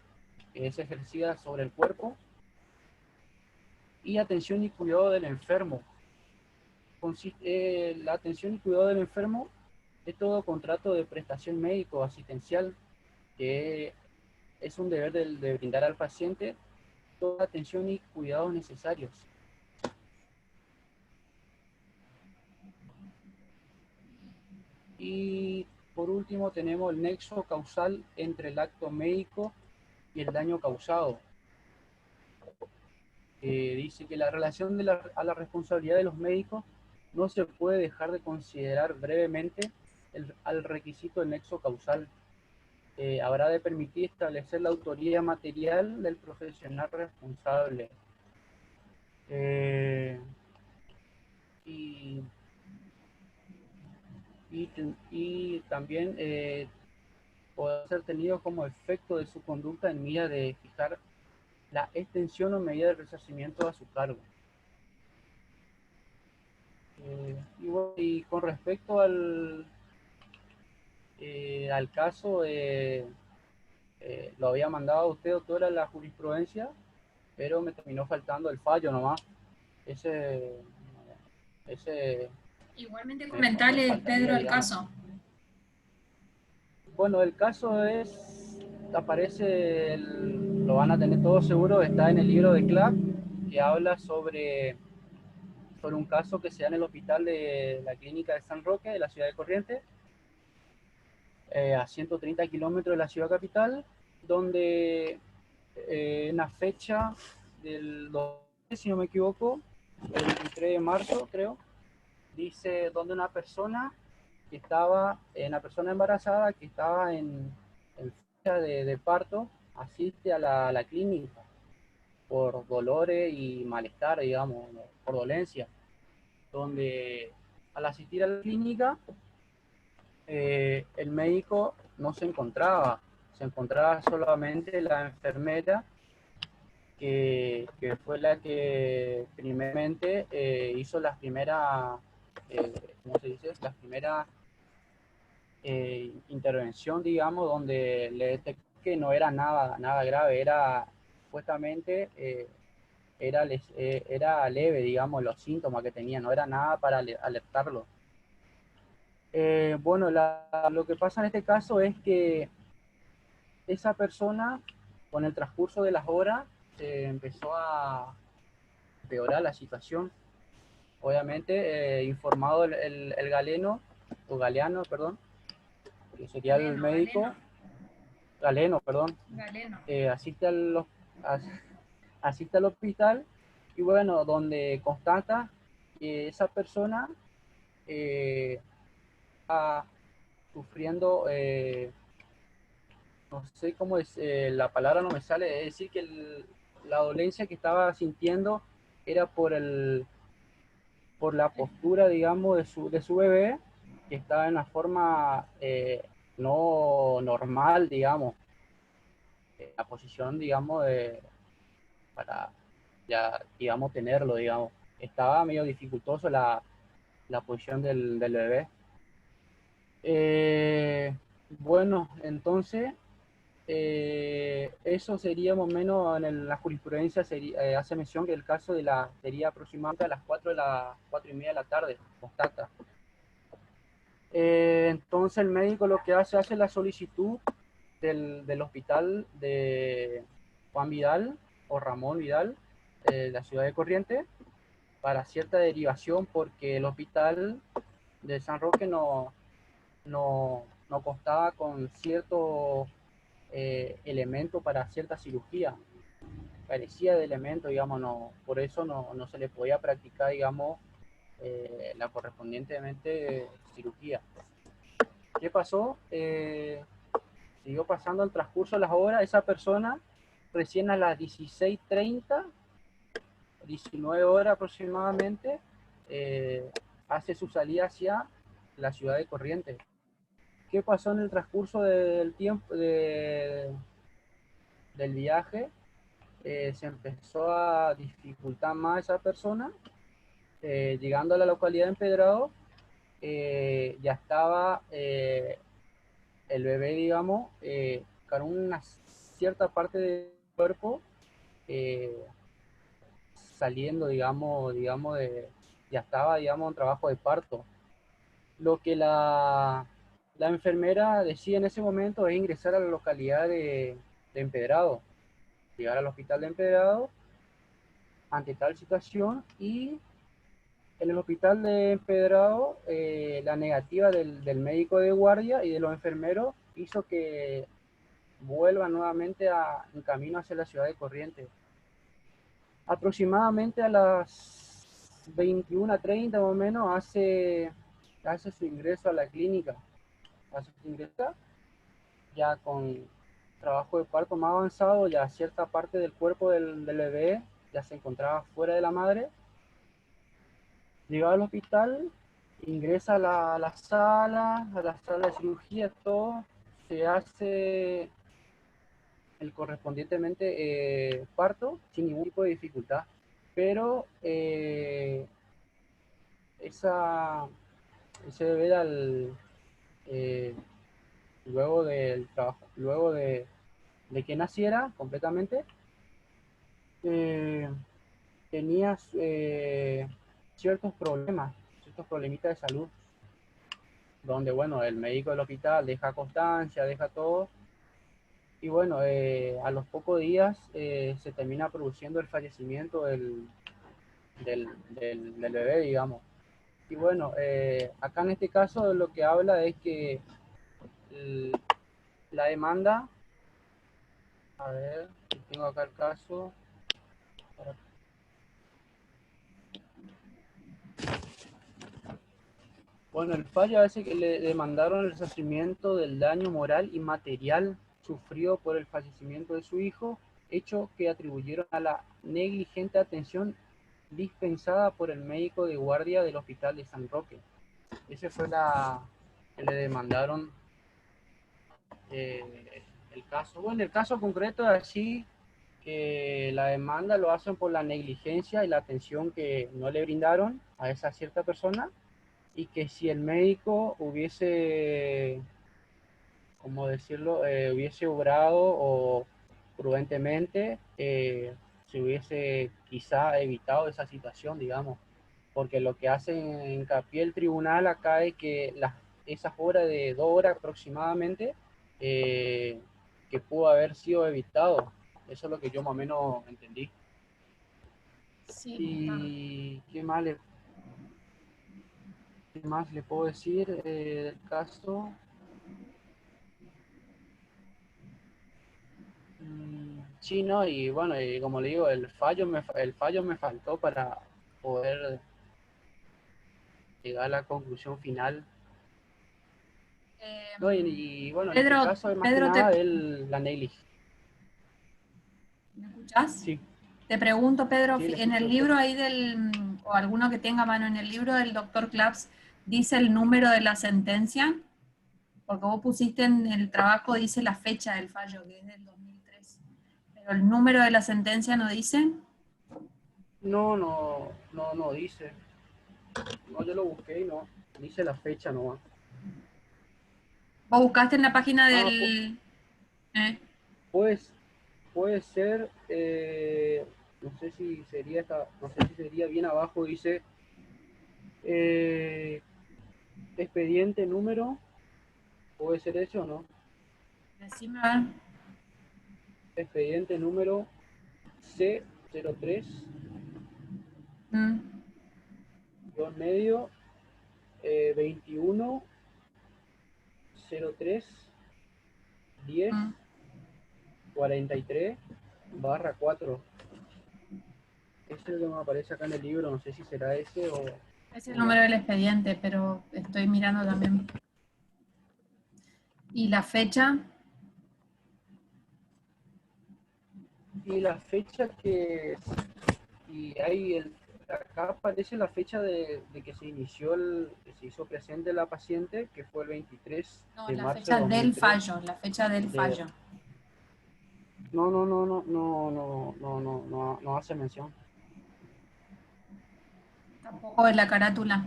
que es ejercida sobre el cuerpo. Y atención y cuidado del enfermo. La atención y cuidado del enfermo es todo contrato de prestación médico asistencial, que es un deber de brindar al paciente toda atención y cuidados necesarios. Y por último tenemos el nexo causal entre el acto médico y el daño causado. Dice que la relación a la responsabilidad de los médicos no se puede dejar de considerar brevemente al requisito del nexo causal. Habrá de permitir establecer la autoría material del profesional responsable. Y también puede ser tenido como efecto de su conducta en mira de fijar la extensión o medida de resarcimiento a su cargo. Y con respecto al Al caso, lo había mandado a usted, doctora, la jurisprudencia, pero me terminó faltando el fallo nomás. Ese, ese Igualmente me comentale, faltaría, Pedro, el digamos. caso. Bueno, el caso es, aparece, lo van a tener todos seguro, está en el libro de Clark, que habla sobre un caso que se da en el hospital de la clínica de San Roque, de la ciudad de Corrientes, a 130 kilómetros de la ciudad capital, donde una fecha del 2, si no me equivoco, el 23 de marzo, creo, dice donde una persona una persona embarazada que estaba en fecha de parto, asiste a la clínica por dolores y malestar, digamos, por dolencia, donde al asistir a la clínica, el médico no se encontraba solamente la enfermera que fue la que primeramente hizo las primeras, ¿cómo se dice? Las primeras intervención, digamos, donde le detecté que no era nada grave, era supuestamente era leve, digamos, los síntomas que tenía, no era nada para alertarlo. Bueno, lo que pasa en este caso es que esa persona, con el transcurso de las horas, empezó a empeorar la situación. Obviamente, informado el galeno, o galeano, perdón, que sería el médico, galeno, perdón, Galeno. asiste, asiste al hospital y bueno, donde constata que esa persona está sufriendo, no sé cómo es, la palabra no me sale, es decir, que la dolencia que estaba sintiendo era por la postura, digamos, de su bebé, que estaba en una forma no normal, digamos, la posición, digamos, para ya, digamos, tenerlo, digamos. Estaba medio dificultoso la posición del bebé. Bueno, entonces, eso sería más o menos la jurisprudencia, hace mención que el caso sería aproximadamente a las 4:30 de la tarde, constata. Entonces el médico lo que hace la solicitud del hospital de Juan Vidal o Ramón Vidal, de la ciudad de Corrientes, para cierta derivación porque el hospital de San Roque no contaba con cierto elemento para cierta cirugía, carecía de elementos, digamos, por eso no se le podía practicar, digamos, la correspondientemente cirugía. ¿Qué pasó? Siguió pasando el transcurso de las horas, esa persona recién a las 16:30, 19 horas aproximadamente, hace su salida hacia la ciudad de Corrientes. ¿Qué pasó en el transcurso del tiempo del viaje? Se empezó a dificultar más esa persona. Llegando a la localidad de Empedrado, ya estaba el bebé, digamos, con una cierta parte del cuerpo eh, saliendo, digamos ya estaba, digamos, en trabajo de parto. Lo que la enfermera decía en ese momento es ingresar a la localidad de Empedrado, llegar al hospital de Empedrado ante tal situación, y en el hospital de Empedrado la negativa del médico de guardia y de los enfermeros hizo que vuelva nuevamente en camino hacia la ciudad de Corrientes. Aproximadamente a las 21:30 más o menos hace su ingreso a la clínica. Hace su ingreso ya con trabajo de parto más avanzado, ya cierta parte del cuerpo del bebé ya se encontraba fuera de la madre. Llegaba al hospital, ingresa a la sala de cirugía, todo, se hace el correspondientemente parto sin ningún tipo de dificultad. Pero ese bebé luego del trabajo, luego de que naciera completamente, tenía ciertos problemas, ciertos problemitas de salud, donde, bueno, el médico del hospital deja constancia, deja todo, y bueno, a los pocos días se termina produciendo el fallecimiento del bebé, digamos. Y bueno, acá en este caso lo que habla es que la demanda, a ver, tengo acá el caso. Bueno, el fallo hace que le demandaron el resarcimiento del daño moral y material sufrido por el fallecimiento de su hijo, hecho que atribuyeron a la negligente atención dispensada por el médico de guardia del hospital de San Roque. Ese fue la que le demandaron el caso. Bueno, el caso concreto es así, que la demanda lo hacen por la negligencia y la atención que no le brindaron a esa cierta persona, y que si el médico hubiese, ¿cómo decirlo?, hubiese obrado o prudentemente, se hubiese quizá evitado esa situación, digamos, porque lo que hace hincapié el tribunal acá es que esas horas de 2 horas aproximadamente, eh, que pudo haber sido evitado. Eso es lo que yo más o menos entendí. Sí, ¿Y qué más le puedo decir del caso? Sí, no, y bueno, y como le digo, el fallo me faltó para poder llegar a la conclusión final. No, y bueno, en este Pedro, caso es más que Pedro, nada la negligencia. ¿me escuchás? Sí, Te pregunto, Pedro, sí, le en escucho el a usted. libro ahí o alguno que tenga mano, en el libro del doctor Claps, ¿dice el número de la sentencia? Porque vos pusiste en el trabajo, dice la fecha del fallo, que es del 2003. Pero el número de la sentencia no dice. No, no dice. No, yo lo busqué y no. Dice la fecha nomás. Vos buscaste en la página Ah, del... pues, puede ser, no sé si sería bien abajo, dice eh, expediente número, puede ser eso o no. Decime, a ver. Expediente número C03, Mm, guión medio, 21 03 10 mm. 43 barra 4. Ese es el que me aparece acá en el libro, no sé si será ese Es el o no. número del expediente, pero estoy mirando también. ¿Y la fecha? Y la fecha y acá aparece la fecha de que que se hizo presente la paciente, que fue el 23 No, de la marzo de fecha del 2003. fallo, la fecha del De, fallo. no hace mención. Tampoco de la carátula.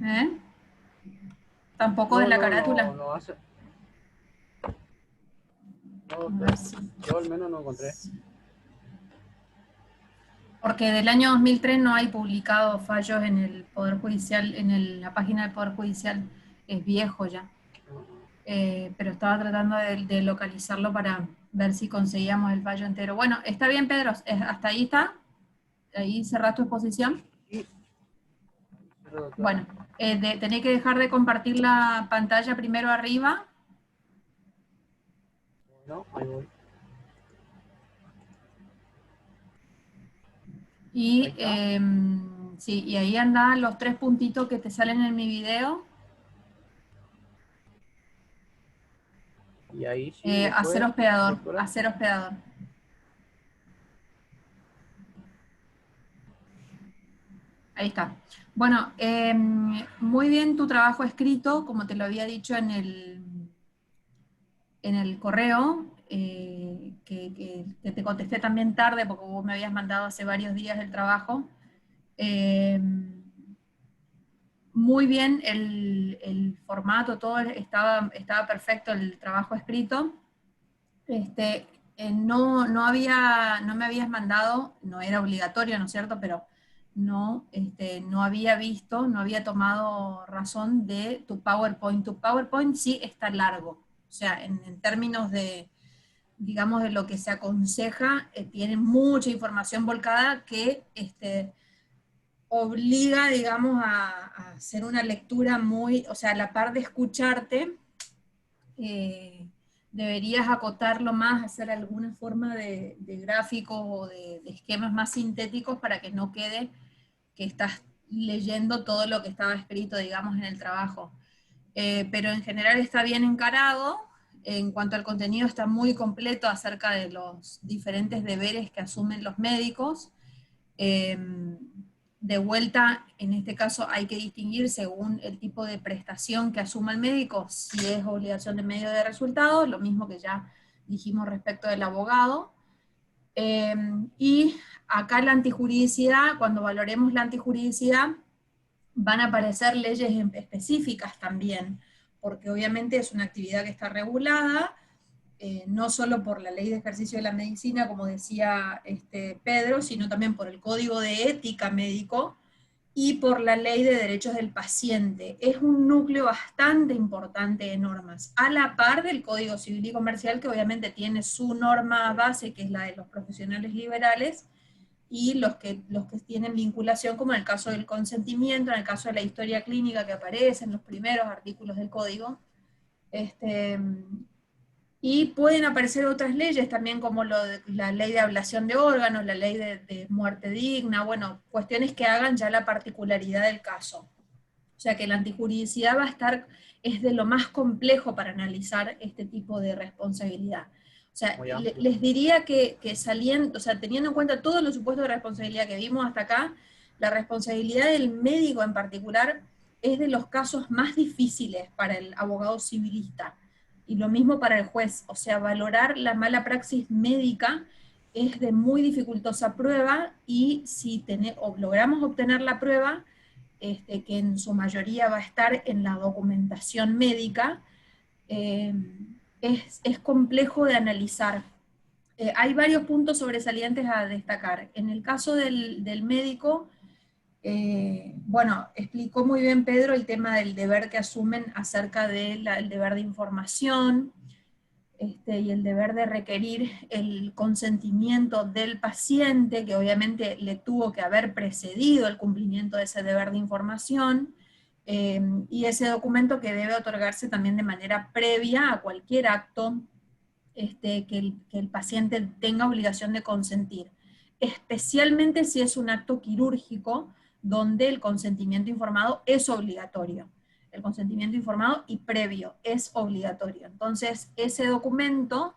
¿Eh? Tampoco de la carátula. No hace. No, A ver si... yo al menos no encontré. Porque del año 2003 no hay publicado fallos en el Poder Judicial, la página del Poder Judicial, es viejo ya. Pero estaba tratando de localizarlo para ver si conseguíamos el fallo entero. Bueno, está bien, Pedro, hasta ahí está. Ahí cerrás tu exposición. Sí, pero doctora. Bueno, tenés que dejar de compartir la pantalla primero arriba. Bueno, ahí voy. Ahí Y, está. sí, y ahí andan los 3 puntitos que te salen en mi video. Y ahí sí, Hacer después, hospedador, doctora. hacer hospedador. Ahí está. Bueno, muy bien tu trabajo escrito, como te lo había dicho en el correo, que te contesté también tarde porque vos me habías mandado hace varios días el trabajo. muy bien el formato, todo estaba perfecto el trabajo escrito. No me habías mandado, no era obligatorio, ¿no es cierto? Pero no había visto, no había tomado razón de tu PowerPoint. Tu PowerPoint sí está largo, o sea, en términos de, digamos, de lo que se aconseja, tiene mucha información volcada que obliga, digamos, a hacer una lectura muy, o sea, a la par de escucharte, deberías acotarlo más, hacer alguna forma de gráficos o de esquemas más sintéticos para que no quede que estás leyendo todo lo que estaba escrito, digamos, en el trabajo. Pero en general está bien encarado. En cuanto al contenido, está muy completo acerca de los diferentes deberes que asumen los médicos. De vuelta, en este caso hay que distinguir según el tipo de prestación que asuma el médico, si es obligación de medio de resultados, lo mismo que ya dijimos respecto del abogado. Y acá la antijuridicidad, cuando valoremos la antijuridicidad, van a aparecer leyes específicas también, porque obviamente es una actividad que está regulada, no solo por la ley de ejercicio de la medicina, como decía Pedro, sino también por el Código de Ética Médico y por la Ley de Derechos del Paciente. Es un núcleo bastante importante de normas, a la par del Código Civil y Comercial, que obviamente tiene su norma base, que es la de los profesionales liberales, y los que tienen vinculación, como en el caso del consentimiento, en el caso de la historia clínica que aparece en los primeros artículos del Código. Y pueden aparecer otras leyes también, como la ley de ablación de órganos, la ley de muerte digna, bueno, cuestiones que hagan ya la particularidad del caso. O sea que la antijuridicidad va a estar, es de lo más complejo para analizar este tipo de responsabilidad. O sea, les diría que saliendo, o sea, teniendo en cuenta todos los supuestos de responsabilidad que vimos hasta acá, la responsabilidad del médico en particular es de los casos más difíciles para el abogado civilista. Y lo mismo para el juez, o sea, valorar la mala praxis médica es de muy dificultosa prueba, y si logramos obtener la prueba, que en su mayoría va a estar en la documentación médica, es complejo de analizar. Hay varios puntos sobresalientes a destacar. En el caso del médico, bueno, explicó muy bien Pedro el tema del deber que asumen acerca del deber de información, y el deber de requerir el consentimiento del paciente, que obviamente le tuvo que haber precedido el cumplimiento de ese deber de información, y ese documento que debe otorgarse también de manera previa a cualquier acto que el paciente tenga obligación de consentir, especialmente si es un acto quirúrgico donde el consentimiento informado es obligatorio. El consentimiento informado y previo es obligatorio. Entonces, ese documento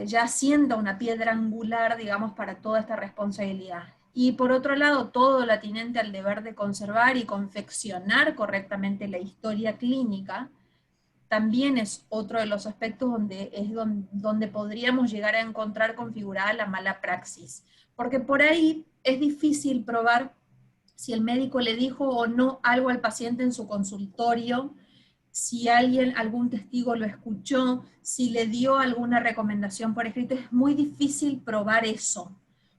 ya sienta una piedra angular, digamos, para toda esta responsabilidad. Y por otro lado, todo lo atinente al deber de conservar y confeccionar correctamente la historia clínica, también es otro de los aspectos donde podríamos llegar a encontrar configurada la mala praxis. Porque por ahí es difícil probar si el médico le dijo o no algo al paciente en su consultorio, si algún testigo lo escuchó, si le dio alguna recomendación por escrito. Es muy difícil probar eso,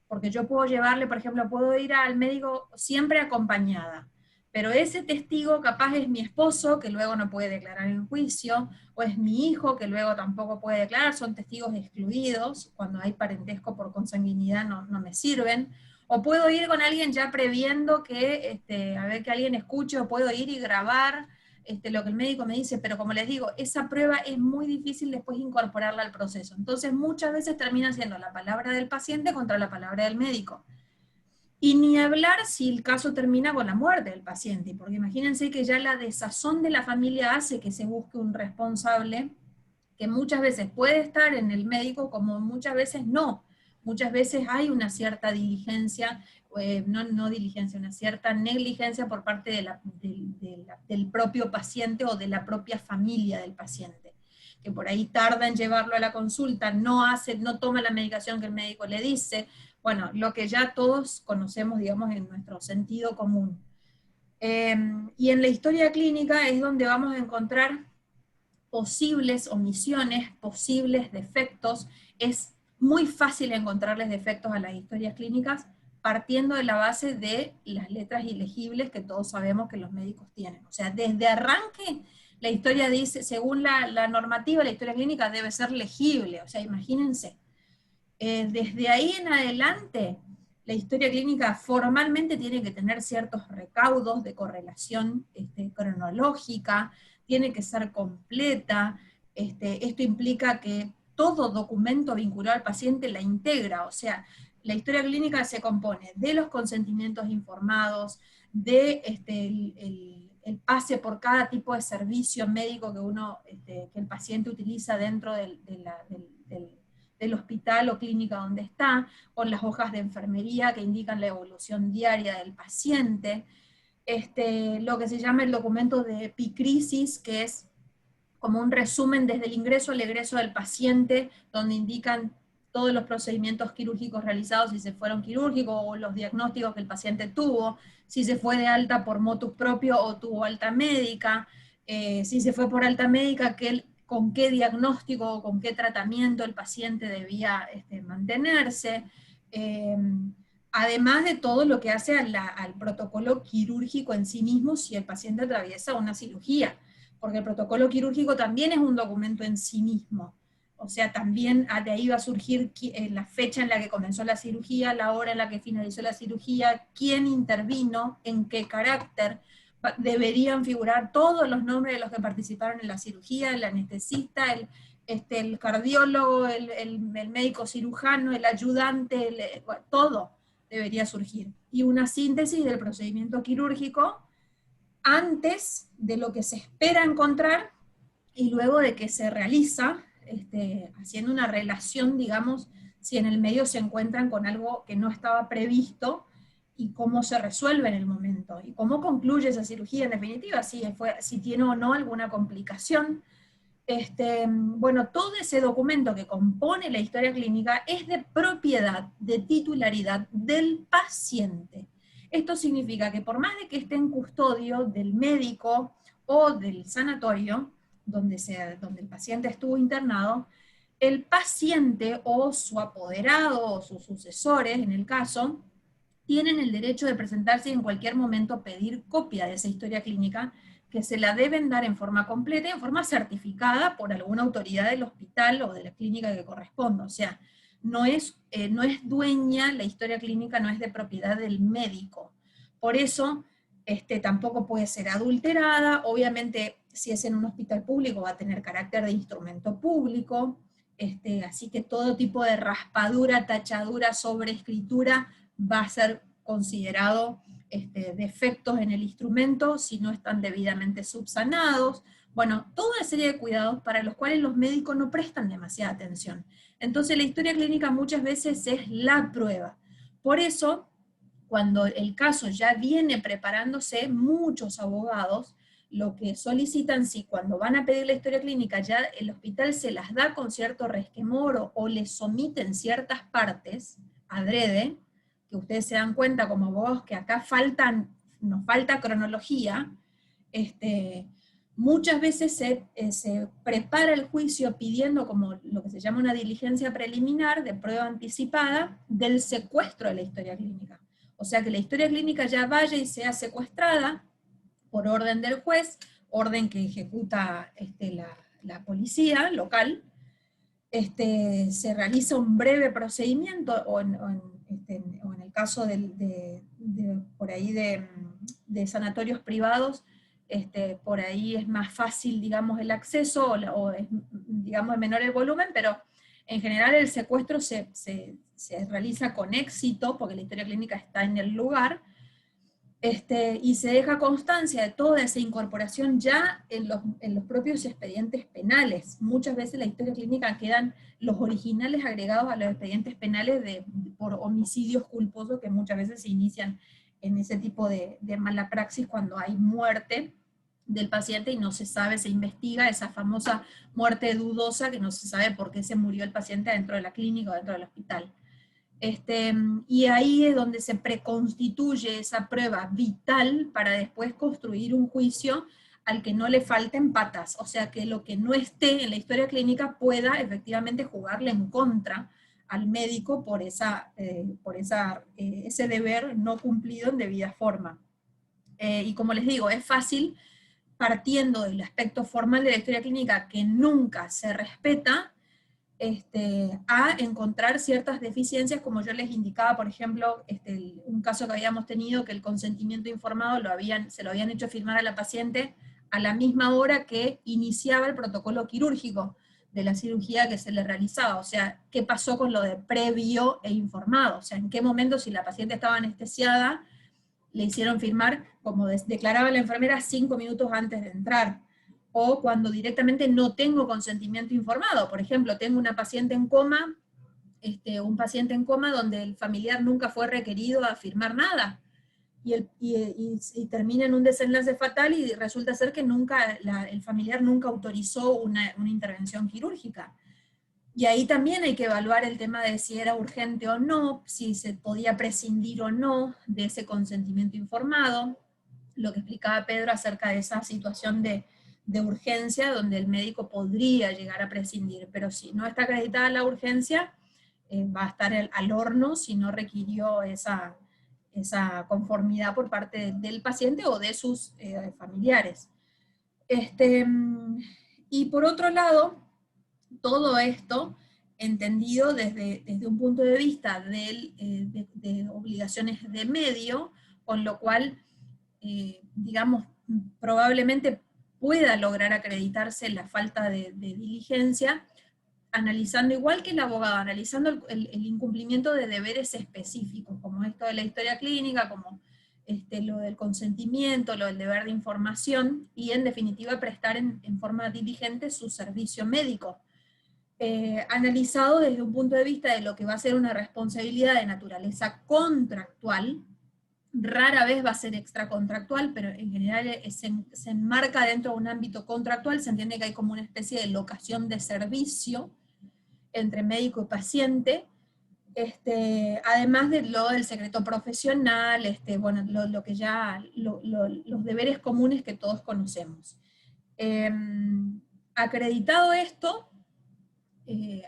porque yo puedo llevarle, por ejemplo, puedo ir al médico siempre acompañada, pero ese testigo capaz es mi esposo, que luego no puede declarar en juicio, o es mi hijo, que luego tampoco puede declarar, son testigos excluidos, cuando hay parentesco por consanguinidad no me sirven. O puedo ir con alguien ya previendo que, a ver que alguien escuche, o puedo ir y grabar lo que el médico me dice, pero como les digo, esa prueba es muy difícil después incorporarla al proceso. Entonces muchas veces termina siendo la palabra del paciente contra la palabra del médico. Y ni hablar si el caso termina con la muerte del paciente, porque imagínense que ya la desazón de la familia hace que se busque un responsable, que muchas veces puede estar en el médico, como muchas veces no. Muchas veces hay una cierta diligencia, no diligencia, una cierta negligencia por parte del propio paciente o de la propia familia del paciente, que por ahí tarda en llevarlo a la consulta, no toma la medicación que el médico le dice, bueno, lo que ya todos conocemos, digamos, en nuestro sentido común. Y en la historia clínica es donde vamos a encontrar posibles omisiones, posibles defectos. Es muy fácil encontrarles defectos a las historias clínicas partiendo de la base de las letras ilegibles que todos sabemos que los médicos tienen. O sea, desde arranque, la historia dice, según la normativa, la historia clínica debe ser legible. O sea, imagínense. Desde ahí en adelante, la historia clínica formalmente tiene que tener ciertos recaudos de correlación cronológica, tiene que ser completa. Esto implica que todo documento vinculado al paciente la integra, o sea, la historia clínica se compone de los consentimientos informados, de el pase por cada tipo de servicio médico que el paciente utiliza dentro del hospital o clínica donde está, con las hojas de enfermería que indican la evolución diaria del paciente, lo que se llama el documento de epicrisis, que es como un resumen desde el ingreso al egreso del paciente, donde indican todos los procedimientos quirúrgicos realizados, si se fueron quirúrgicos, o los diagnósticos que el paciente tuvo, si se fue de alta por motus propio o tuvo alta médica, si se fue por alta médica, con qué diagnóstico o con qué tratamiento el paciente debía mantenerse, además de todo lo que hace al protocolo quirúrgico en sí mismo si el paciente atraviesa una cirugía, porque el protocolo quirúrgico también es un documento en sí mismo. O sea, también de ahí va a surgir la fecha en la que comenzó la cirugía, la hora en la que finalizó la cirugía, quién intervino, en qué carácter. Deberían figurar todos los nombres de los que participaron en la cirugía, el anestesista, el cardiólogo, el médico cirujano, el ayudante, todo debería surgir. Y una síntesis del procedimiento quirúrgico antes de lo que se espera encontrar y luego de que se realiza, haciendo una relación, digamos, si en el medio se encuentran con algo que no estaba previsto y cómo se resuelve en el momento, y cómo concluye esa cirugía en definitiva, si tiene o no alguna complicación. Bueno, todo ese documento que compone la historia clínica es de propiedad, de titularidad del paciente. Esto significa que por más de que esté en custodio del médico o del sanatorio, donde el paciente estuvo internado, el paciente o su apoderado o sus sucesores, en el caso, tienen el derecho de presentarse y en cualquier momento pedir copia de esa historia clínica, que se la deben dar en forma completa y en forma certificada por alguna autoridad del hospital o de la clínica que corresponda. O sea, no es dueña, la historia clínica no es de propiedad del médico. Por eso, tampoco puede ser adulterada. Obviamente, si es en un hospital público, va a tener carácter de instrumento público. Así que todo tipo de raspadura, tachadura, sobreescritura va a ser considerado defectos en el instrumento si no están debidamente subsanados. Bueno, toda una serie de cuidados para los cuales los médicos no prestan demasiada atención. Entonces la historia clínica muchas veces es la prueba. Por eso, cuando el caso ya viene preparándose, muchos abogados lo que solicitan, si cuando van a pedir la historia clínica ya el hospital se las da con cierto resquemor o les omiten ciertas partes, adrede, que ustedes se dan cuenta como abogados que acá nos falta cronología, muchas veces se prepara el juicio pidiendo como lo que se llama una diligencia preliminar de prueba anticipada del secuestro de la historia clínica. O sea que la historia clínica ya vaya y sea secuestrada por orden del juez, orden que ejecuta la policía local. Se realiza un breve procedimiento, o en el caso por ahí de sanatorios privados, por ahí es más fácil, digamos, el acceso, o es, digamos, menor el volumen, pero en general el secuestro se realiza con éxito, porque la historia clínica está en el lugar, y se deja constancia de toda esa incorporación ya en los propios expedientes penales. Muchas veces la historia clínica quedan los originales agregados a los expedientes penales por homicidios culposos que muchas veces se inician en ese tipo de mala praxis cuando hay muerte del paciente y no se sabe, se investiga esa famosa muerte dudosa que no se sabe por qué se murió el paciente dentro de la clínica o dentro del hospital. Y ahí es donde se preconstituye esa prueba vital para después construir un juicio al que no le falten patas, o sea, que lo que no esté en la historia clínica pueda efectivamente jugarle en contra al médico por ese deber no cumplido en debida forma. Y como les digo, es fácil, partiendo del aspecto formal de la historia clínica que nunca se respeta, a encontrar ciertas deficiencias, como yo les indicaba, por ejemplo, un caso que habíamos tenido, que el consentimiento informado se lo habían hecho firmar a la paciente a la misma hora que iniciaba el protocolo quirúrgico de la cirugía que se le realizaba. O sea, ¿qué pasó con lo de previo e informado? O sea, ¿en qué momento, si la paciente estaba anestesiada, le hicieron firmar, como declaraba la enfermera, 5 minutos antes de entrar? O cuando directamente no tengo consentimiento informado. Por ejemplo, tengo una paciente en coma, un paciente en coma donde el familiar nunca fue requerido a firmar nada, y termina en un desenlace fatal, y resulta ser que el familiar nunca autorizó una intervención quirúrgica. Y ahí también hay que evaluar el tema de si era urgente o no, si se podía prescindir o no de ese consentimiento informado, lo que explicaba Pedro acerca de esa situación de urgencia donde el médico podría llegar a prescindir, pero si no está acreditada la urgencia, va a estar al horno si no requirió esa conformidad por parte del paciente o de sus familiares. Y por otro lado, todo esto entendido desde un punto de vista de obligaciones de medio, con lo cual, digamos, probablemente pueda lograr acreditarse la falta de diligencia, analizando, igual que el abogado, analizando el incumplimiento de deberes específicos, como esto de la historia clínica, como lo del consentimiento, lo del deber de información, y en definitiva prestar en forma diligente su servicio médico. Analizado desde un punto de vista de lo que va a ser una responsabilidad de naturaleza contractual, rara vez va a ser extracontractual, pero en general se enmarca dentro de un ámbito contractual. Se entiende que hay como una especie de locación de servicio entre médico y paciente, además de lo del secreto profesional, bueno, los deberes comunes que todos conocemos. Acreditado esto,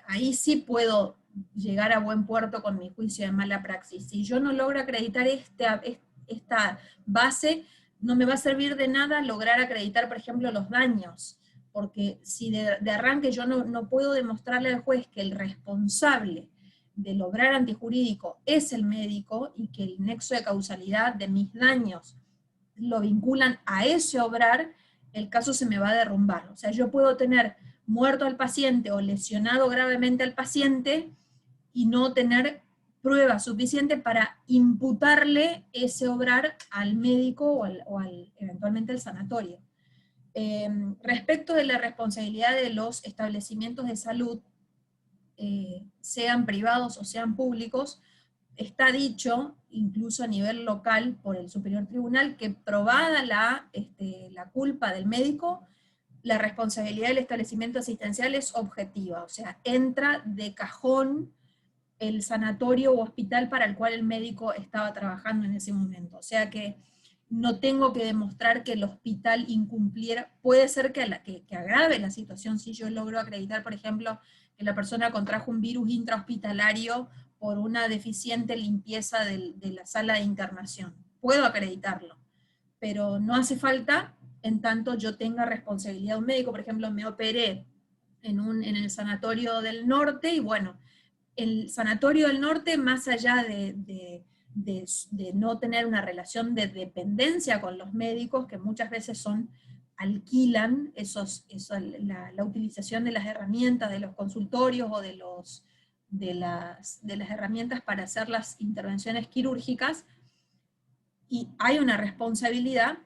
ahí sí puedo llegar a buen puerto con mi juicio de mala praxis. Si yo no logro acreditar esta base, no me va a servir de nada lograr acreditar, por ejemplo, los daños, porque si de arranque yo no puedo demostrarle al juez que el responsable del obrar antijurídico es el médico, y que el nexo de causalidad de mis daños lo vinculan a ese obrar, el caso se me va a derrumbar. O sea, yo puedo tener muerto al paciente o lesionado gravemente al paciente y no tener prueba suficiente para imputarle ese obrar al médico o eventualmente al sanatorio. Respecto de la responsabilidad de los establecimientos de salud, sean privados o sean públicos, está dicho, incluso a nivel local por el Superior Tribunal, que probada la culpa del médico, la responsabilidad del establecimiento asistencial es objetiva, o sea, entra de cajón el sanatorio o hospital para el cual el médico estaba trabajando en ese momento. O sea que no tengo que demostrar que el hospital incumpliera. Puede ser que agrave la situación si yo logro acreditar, por ejemplo, que la persona contrajo un virus intrahospitalario por una deficiente limpieza de la sala de internación. Puedo acreditarlo, pero no hace falta en tanto yo tenga responsabilidad de un médico. Por ejemplo, me operé en el Sanatorio del Norte, y bueno, el Sanatorio del Norte, más allá de no tener una relación de dependencia con los médicos, que muchas veces alquilan la utilización de las herramientas de los consultorios o de las herramientas para hacer las intervenciones quirúrgicas, y hay una responsabilidad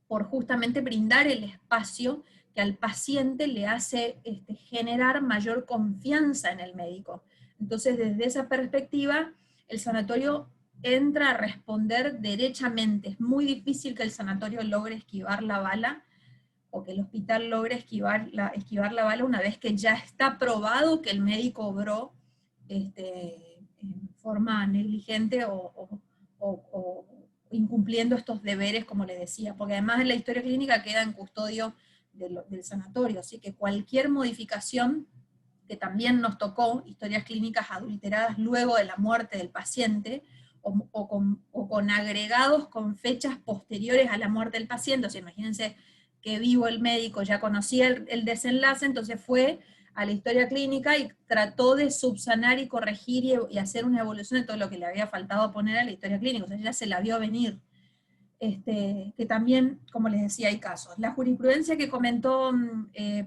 por justamente brindar el espacio que al paciente le hace generar mayor confianza en el médico. Entonces, desde esa perspectiva, el sanatorio entra a responder derechamente. Es muy difícil que el sanatorio logre esquivar la bala, o que el hospital logre esquivar la bala una vez que ya está probado que el médico obró forma negligente o incumpliendo estos deberes, como les decía, porque además la historia clínica queda en custodio del sanatorio, así que cualquier modificación que también nos tocó, historias clínicas adulteradas luego de la muerte del paciente, o con agregados con fechas posteriores a la muerte del paciente. O sea, imagínense que vivo el médico ya conocía el desenlace, entonces fue a la historia clínica y trató de subsanar y corregir y hacer una evolución de todo lo que le había faltado poner a la historia clínica, o sea, ya se la vio venir. Que también, como les decía, hay casos. La jurisprudencia que comentó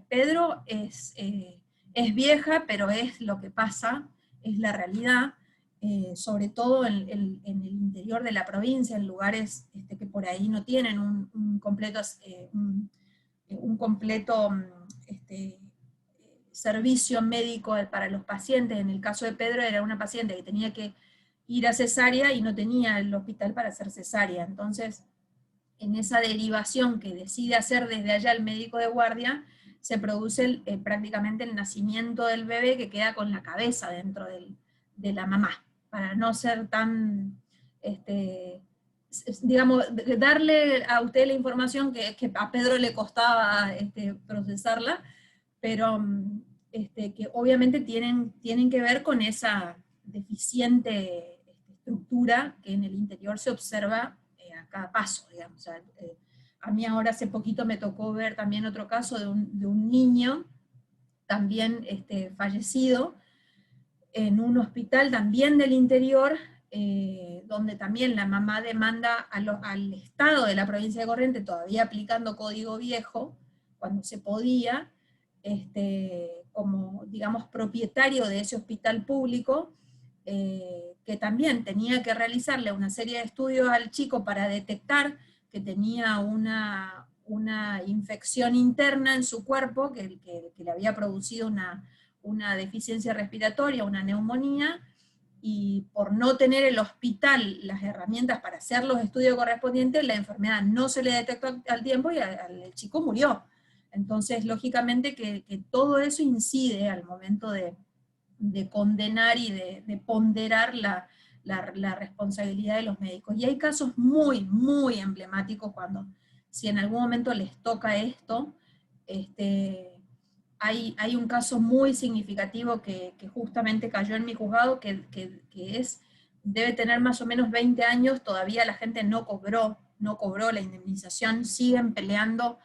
Pedro es vieja, pero es lo que pasa, es la realidad, sobre todo en el interior de la provincia, en lugares que por ahí no tienen un completo servicio médico para los pacientes. En el caso de Pedro era una paciente que tenía que ir a cesárea y no tenía el hospital para hacer cesárea. Entonces, en esa derivación que decide hacer desde allá el médico de guardia, se produce prácticamente el nacimiento del bebé, que queda con la cabeza dentro de la mamá, para no ser tan, digamos, darle a usted la información que a Pedro le costaba procesarla, pero que obviamente tienen que ver con esa deficiente estructura que en el interior se observa a cada paso, digamos. O sea, a mí ahora hace poquito me tocó ver también otro caso de un niño, también fallecido, en un hospital también del interior, donde también la mamá demanda al Estado de la provincia de Corrientes, todavía aplicando código viejo, cuando se podía, como, digamos, propietario de ese hospital público, que también tenía que realizarle una serie de estudios al chico para detectar que tenía una infección interna en su cuerpo, que le había producido una deficiencia respiratoria, una neumonía, y por no tener el hospital las herramientas para hacer los estudios correspondientes, la enfermedad no se le detectó al tiempo y el chico murió. Entonces, lógicamente que todo eso incide al momento de condenar y de ponderar la responsabilidad de los médicos. Y hay casos muy, muy emblemáticos cuando, si en algún momento les toca esto, hay un caso muy significativo que justamente cayó en mi juzgado, que debe tener más o menos 20 años, todavía la gente no cobró la indemnización, siguen peleando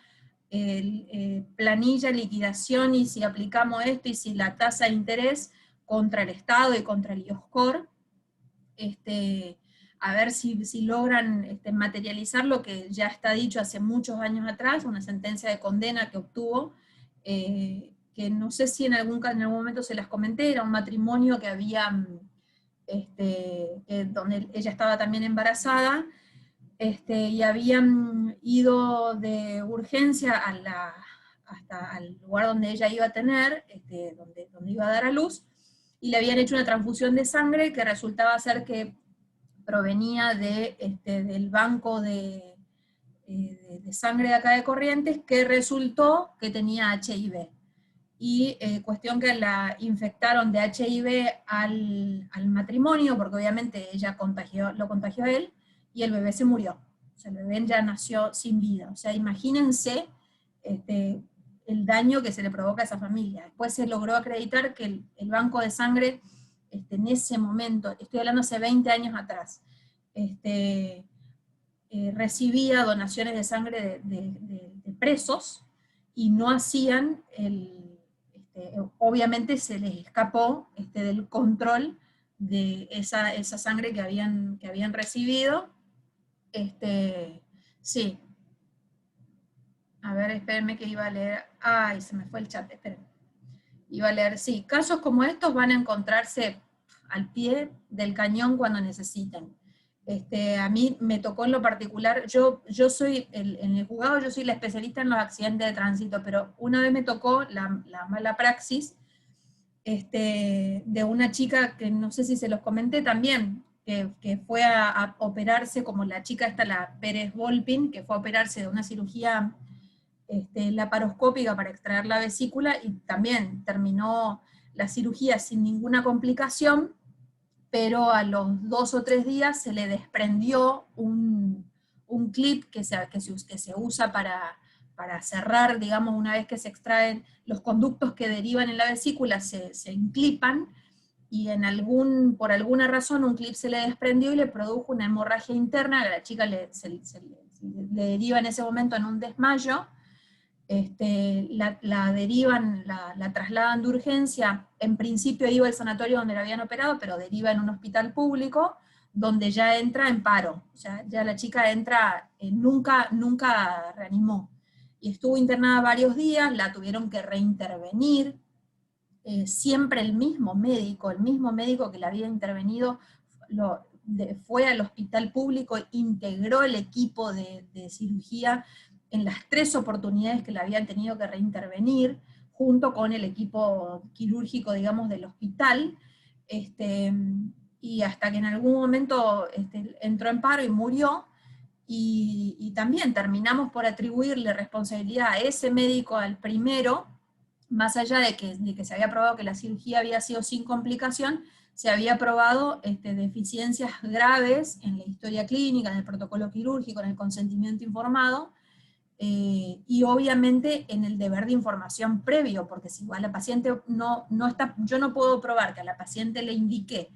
planilla, liquidación, y si aplicamos esto, y si la tasa de interés contra el Estado y contra el IOSCOR, a ver si logran materializar lo que ya está dicho hace muchos años atrás, una sentencia de condena que obtuvo, que no sé si en algún momento se las comenté, era un matrimonio que había, donde ella estaba también embarazada, y habían ido de urgencia hasta al lugar donde ella iba a tener, donde iba a dar a luz, y le habían hecho una transfusión de sangre que resultaba ser que provenía del banco de sangre de acá de Corrientes, que resultó que tenía HIV. Y cuestión que la infectaron de HIV al matrimonio, porque obviamente ella lo contagió a él, y el bebé se murió. O sea, el bebé ya nació sin vida. O sea, imagínense el daño que se le provoca a esa familia. Después se logró acreditar que el banco de sangre, en ese momento, estoy hablando hace 20 años atrás, recibía donaciones de sangre de presos, y no hacían obviamente se les escapó del control de esa sangre que habían recibido. Sí. A ver, espérenme que iba a leer. Ay, se me fue el chat, espérenme. Iba a leer, sí, casos como estos van a encontrarse al pie del cañón cuando necesiten. A mí me tocó en lo particular, yo soy, en el juzgado yo soy la especialista en los accidentes de tránsito, pero una vez me tocó la mala praxis de una chica que no sé si se los comenté también, que fue a operarse, como la chica esta, la Pérez Volpin, que fue a operarse de una cirugía laparoscópica para extraer la vesícula, y también terminó la cirugía sin ninguna complicación, pero a los 2 o 3 días se le desprendió un clip que se usa para cerrar, digamos, una vez que se extraen los conductos que derivan en la vesícula, se enclipan, y por alguna razón un clip se le desprendió y le produjo una hemorragia interna, a la chica le deriva en ese momento en un desmayo. La derivan, la trasladan de urgencia, en principio iba al sanatorio donde la habían operado, pero deriva en un hospital público, donde ya entra en paro, o sea, ya la chica entra, nunca reanimó, y estuvo internada varios días, la tuvieron que reintervenir, siempre el mismo médico que la había intervenido, fue al hospital público, integró el equipo de cirugía en las 3 oportunidades que la habían tenido que reintervenir, junto con el equipo quirúrgico, digamos, del hospital, y hasta que en algún momento entró en paro y murió, y también terminamos por atribuirle responsabilidad a ese médico, al primero, más allá de que se había probado que la cirugía había sido sin complicación, se había probado deficiencias graves en la historia clínica, en el protocolo quirúrgico, en el consentimiento informado, y obviamente en el deber de información previo, porque si igual la paciente no está, yo no puedo probar que a la paciente le indiqué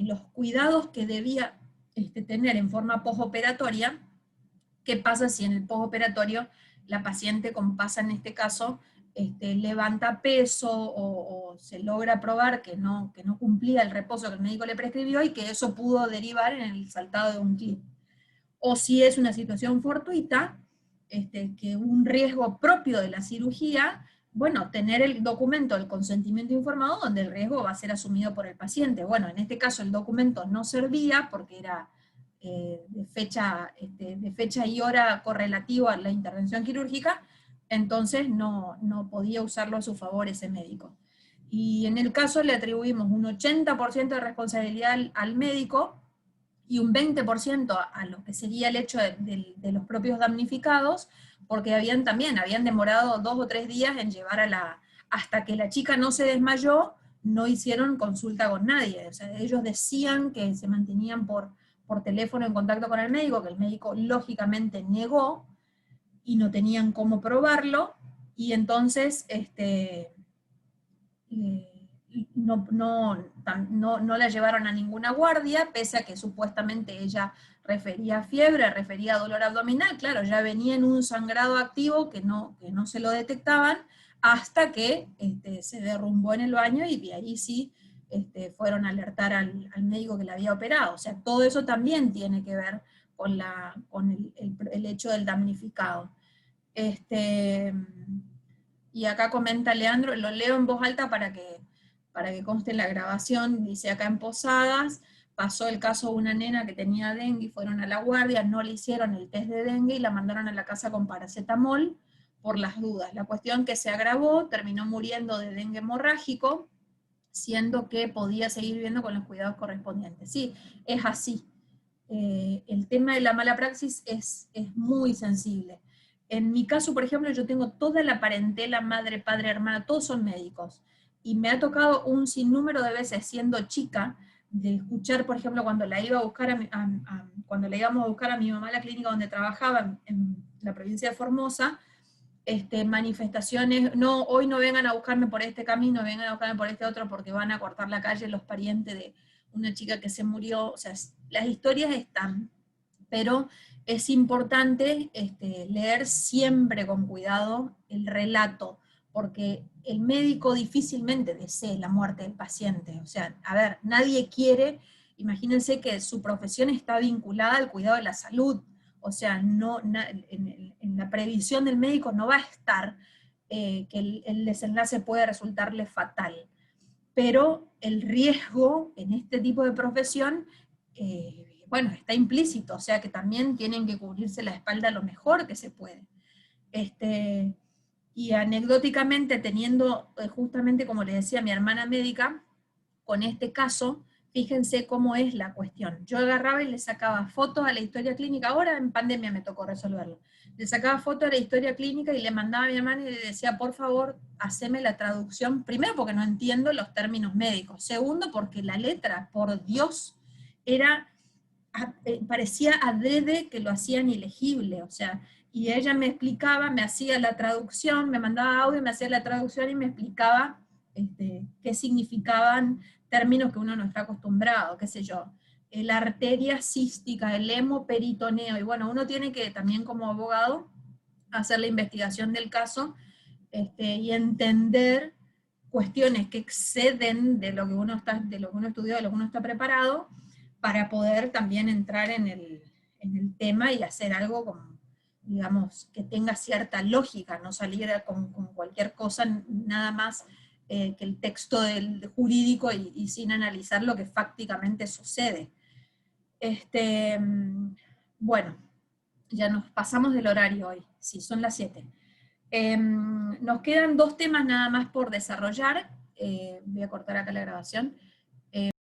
los cuidados que debía tener en forma postoperatoria. ¿Qué pasa si en el postoperatorio la paciente, como pasa en este caso, levanta peso o se logra probar que no cumplía el reposo que el médico le prescribió y que eso pudo derivar en el saltado de un clip? O si es una situación fortuita, que un riesgo propio de la cirugía, bueno, tener el documento del consentimiento informado donde el riesgo va a ser asumido por el paciente. Bueno, en este caso el documento no servía porque era de fecha y hora correlativo a la intervención quirúrgica, entonces no podía usarlo a su favor ese médico. Y en el caso le atribuimos un 80% de responsabilidad al médico, y un 20% a lo que sería el hecho de los propios damnificados, porque habían demorado 2 o 3 días en llevar hasta que la chica no se desmayó, no hicieron consulta con nadie. O sea, ellos decían que se mantenían por teléfono en contacto con el médico, que el médico lógicamente negó, y no tenían cómo probarlo, y entonces no la llevaron a ninguna guardia, pese a que supuestamente ella refería fiebre, refería dolor abdominal. Claro, ya venía en un sangrado activo que no se lo detectaban, hasta que se derrumbó en el baño, y de ahí sí fueron a alertar al médico que la había operado. O sea, todo eso también tiene que ver con el hecho del damnificado. Y acá comenta Leandro, lo leo en voz alta para que conste en la grabación. Dice: acá en Posadas pasó el caso de una nena que tenía dengue, y fueron a la guardia, no le hicieron el test de dengue y la mandaron a la casa con paracetamol por las dudas. La cuestión que se agravó, terminó muriendo de dengue hemorrágico, siendo que podía seguir viviendo con los cuidados correspondientes. Sí, es así. El tema de la mala praxis es muy sensible. En mi caso, por ejemplo, yo tengo toda la parentela, madre, padre, hermana, todos son médicos, y me ha tocado un sinnúmero de veces, siendo chica, de escuchar, por ejemplo, cuando la iba a buscar cuando la íbamos a buscar a mi mamá a la clínica donde trabajaba, en la provincia de Formosa, manifestaciones: no, hoy no vengan a buscarme por este camino, vengan a buscarme por este otro, porque van a cortar la calle los parientes de una chica que se murió. O sea, las historias están, pero es importante leer siempre con cuidado el relato, porque el médico difícilmente desee la muerte del paciente. O sea, a ver, nadie quiere, imagínense que su profesión está vinculada al cuidado de la salud. O sea, en la previsión del médico no va a estar que el desenlace puede resultarle fatal. Pero el riesgo en este tipo de profesión, bueno, está implícito, o sea que también tienen que cubrirse la espalda lo mejor que se puede. Y anecdóticamente, teniendo justamente, como le decía, mi hermana médica, con este caso, fíjense cómo es la cuestión. Yo agarraba y le sacaba fotos a la historia clínica, ahora en pandemia me tocó resolverlo. Le sacaba fotos a la historia clínica y le mandaba a mi hermana y le decía, por favor, haceme la traducción, primero porque no entiendo los términos médicos, segundo porque la letra, por Dios, parecía adrede que lo hacían ilegible, o sea, y ella me explicaba, me hacía la traducción, me mandaba audio, me hacía la traducción y me explicaba qué significaban términos que uno no está acostumbrado, qué sé yo, la arteria cística, el hemoperitoneo, y bueno, uno tiene que también como abogado hacer la investigación del caso y entender cuestiones que exceden de lo que uno estudió, de lo que uno está preparado, para poder también entrar en el tema y hacer algo como, digamos, que tenga cierta lógica, no salir con cualquier cosa, nada más que el texto del jurídico y sin analizar lo que fácticamente sucede. Bueno, ya nos pasamos del horario hoy, sí, son las 7. Nos quedan 2 temas nada más por desarrollar, voy a cortar acá la grabación.